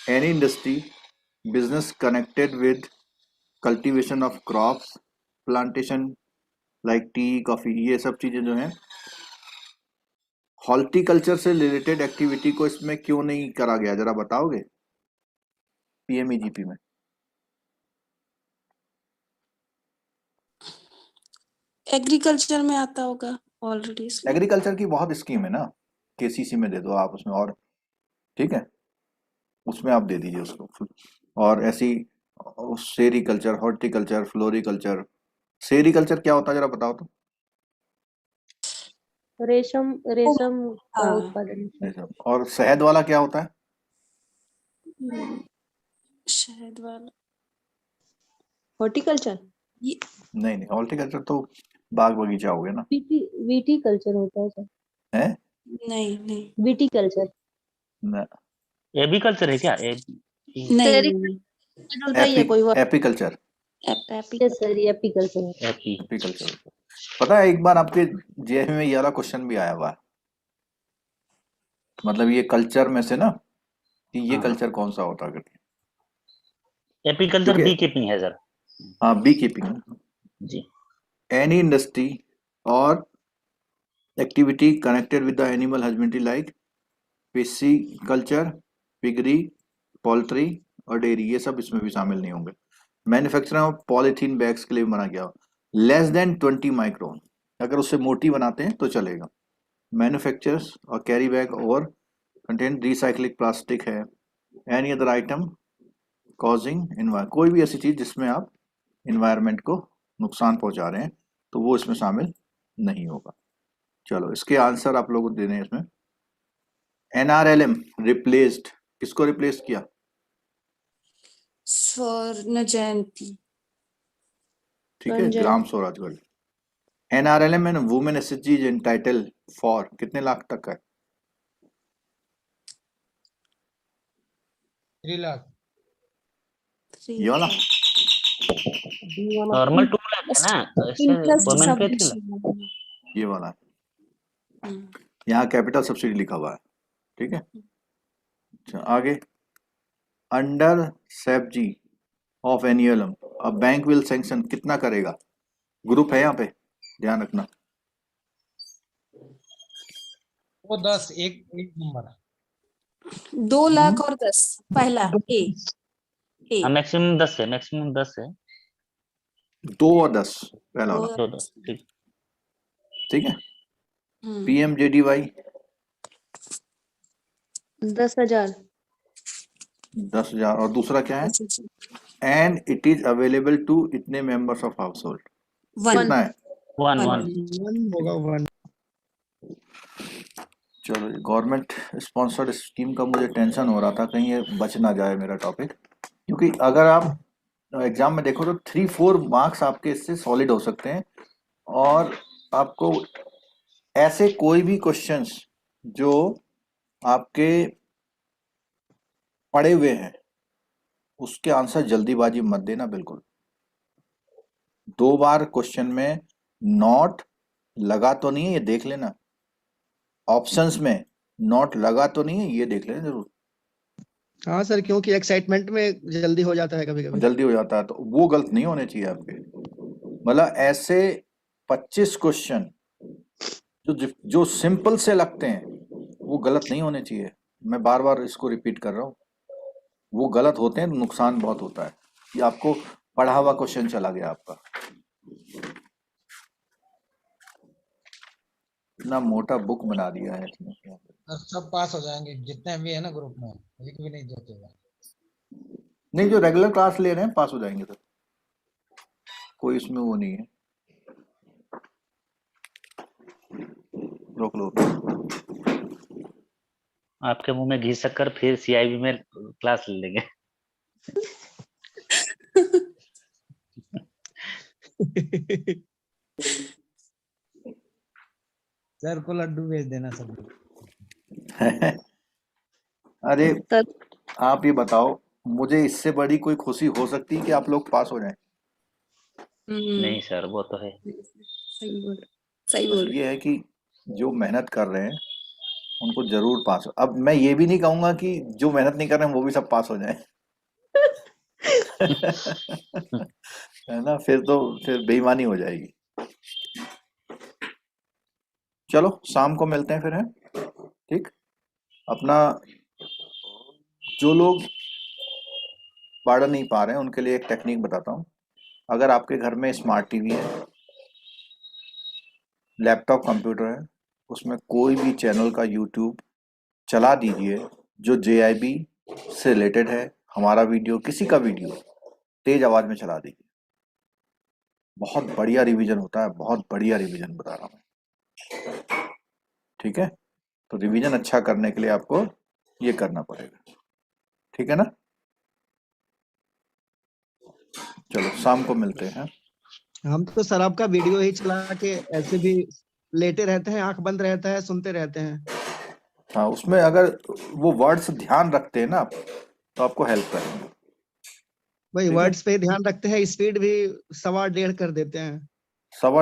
Any industry business connected with cultivation of crops, plantation like tea coffee, ये सब चीजें जो हैं हॉर्टिकल्चर से रिलेटेड एक्टिविटी को इसमें क्यों नहीं करा गया, जरा बताओगे पीएमईजीपी में? एग्रीकल्चर में आता होगा ऑलरेडी इसमें। एग्रीकल्चर की बहुत स्कीम है ना, केसीसी में दे दो आप उसमें, और ठीक है उसमें आप दे दीजिए उसको। और ऐसी सेरीकल्चर, हॉर्टिकल्चर, फ्लोरिकल्चर। सेरीकल्चर क्या होता है जरा बताओ तो। रेशम का हाँ उत्पादन। ये सब। और शहद वाला क्या होता है? शहद वाला हॉर्टिकल्चर। ये नहीं नहीं, हॉर्टिकल्चर तो बाग बगीचा हो गया ना। विटीकल्चर होता है सर। है नहीं नहीं विटीकल्चर। न, एग्रीकल्चर है क्या? नहीं नहीं होता ही है कोई वर्ड। एपीकल्चर। सर ये एपीकल्चर है। एपीकल्चर पता है, एक बार आपके जेईई में ये वाला क्वेश्चन भी आया हुआ है, मतलब ये कल्चर में से ना कि ये हाँ। कल्चर कौन सा होता है करके। एपीकल्चर क्योंकि बी कीपिंग है सर। हाँ बी कीपिंग, जी। एनी इंडस्ट्री और activity connected with the animal husbandry like pisciculture, piggery, poultry और डेयरी, ये सब इसमें भी शामिल नहीं होंगे। मैन्युफैक्चरिंग ऑफ पॉलीथीन बैग्स के लिए मना किया, लेस देन 20 माइक्रोन, अगर उससे मोटी बनाते हैं तो चलेगा। मैन्युफैक्चरर्स और कैरी बैग और कंटेन रिसाइक्लिंग प्लास्टिक है। Any other item causing environment, कोई भी ऐसी चीज जिसमें आप इन्वायरमेंट को नुकसान पहुंचा रहे हैं तो वो इसमें शामिल नहीं होगा। चलो इसके आंसर आप लोगों को देने हैं इसमें। एनआरएलएम रिप्लेस्ड, किसको रिप्लेस किया? स्वर्ण जयंती। ठीक है, Gram Swaraj gold. NRLM and women SHG in title for कितने लाख तक है? 3 लाख। ये वाला नॉर्मल 2 लाख है ना, इससे इंटरेस्ट वुमेन के 3 लाख। सब्सिडी। ये वाला यहाँ कैपिटल सब्सिडी लिखा हुआ है। ठीक है, अच्छा आगे। अंडर सेपजी of NULM a bank will sanction, कितना करेगा? ग्रुप है यहाँ पे, ध्यान रखना। वो 10 एक नंबर है। 2 लाख और 10 पहला ए हाँ मैक्सिमम 10 है, मैक्सिमम 10 है। 2 और 10 पहला दो वाला। 2 10 ठीक। ठीक है। हम्म, पीएमजेडीवाई 10,000। 10,000 और दूसरा क्या है? 10,000 and it is available to इतने मेंबर्स ऑफ हाउस होल्ड, वन कितना है? 1 वन 1 वन होगा, वन। चलो गवर्नमेंट स्पॉन्सर्ड स्कीम का मुझे टेंशन हो रहा था कहीं ये बच ना जाए मेरा टॉपिक, क्योंकि अगर आप एग्जाम में देखो तो 3-4 मार्क्स आपके इससे सॉलिड हो सकते हैं। और आपको ऐसे कोई भी क्वेश्चंस जो आपके पड़े हुए हैं उसके आंसर जल्दीबाजी मत देना बिल्कुल। 2 बार क्वेश्चन में नॉट लगा तो नहीं है, ये देख लेना। ऑप्शंस में नॉट लगा तो नहीं है, ये देख लेना जरूर। हाँ सर, क्योंकि एक्साइटमेंट में जल्दी हो जाता है कभी कभी। जल्दी हो जाता है तो वो गलत नहीं होने चाहिए आपके। मतलब ऐसे 25 क्वेश्चन जो सिंपल से लगते हैं वो गलत नहीं होने चाहिए। मैं बार बार इसको रिपीट कर रहा हूँ, वो गलत होते हैं तो नुकसान बहुत होता है। ये आपको पढ़ा हुआ क्वेश्चन चला गया आपका। इतना मोटा बुक बना दिया है इसने। और सब पास हो जाएंगे जितने भी है ना ग्रुप में, एक भी नहीं जोतेगा। नहीं, जो रेगुलर क्लास ले रहे हैं पास हो जाएंगे सर, कोई इसमें वो नहीं है। रोक लो। आपके मुंह में घी शक्कर, फिर CIB में क्लास ले लेंगे। सर को लड्डू भेज देना सब। अरे सर आप ये बताओ, मुझे इससे बड़ी कोई खुशी हो सकती है कि आप लोग पास हो जाएं? नहीं सर, वो तो है। सही बोल सही बस बोल ये है कि जो मेहनत कर रहे हैं उनको जरूर पास हो। अब मैं ये भी नहीं कहूंगा कि जो मेहनत नहीं कर रहे हैं वो भी सब पास हो जाएं। है ना, फिर बेईमानी हो जाएगी। चलो शाम को मिलते हैं फिर, हैं? ठीक। अपना जो लोग पढ़ नहीं पा रहे हैं उनके लिए एक टेक्निक बताता हूँ। अगर आपके घर में स्मार्ट टीवी है, लैपटॉप कंप्यूटर है, उसमें कोई भी चैनल का यूट्यूब चला दीजिए जो JIB से रिलेटेड है। हमारा वीडियो, किसी का वीडियो तेज आवाज में चला दीजिए। बहुत बढ़िया रिवीजन होता है, बहुत बढ़िया रिवीजन बता रहा हूँ मैं। ठीक है, तो रिवीजन अच्छा करने के लिए आपको ये करना पड़ेगा। ठीक है ना? चलो शाम को मिलते हैं। हम तो सर आपका वीडियो ही चला के ऐसे भी लेटे रहते हैं, आंख बंद रहता है, सुनते रहते हैं। हाँ, उसमें अगर वो वर्ड्स ध्यान रखते हैं ना आप, तो आपको हेल्प करेंगे। वही ठीक है। वर्ड्स पे ध्यान रखते हैं, स्पीड भी 1.25 कर देते हैं। 1.25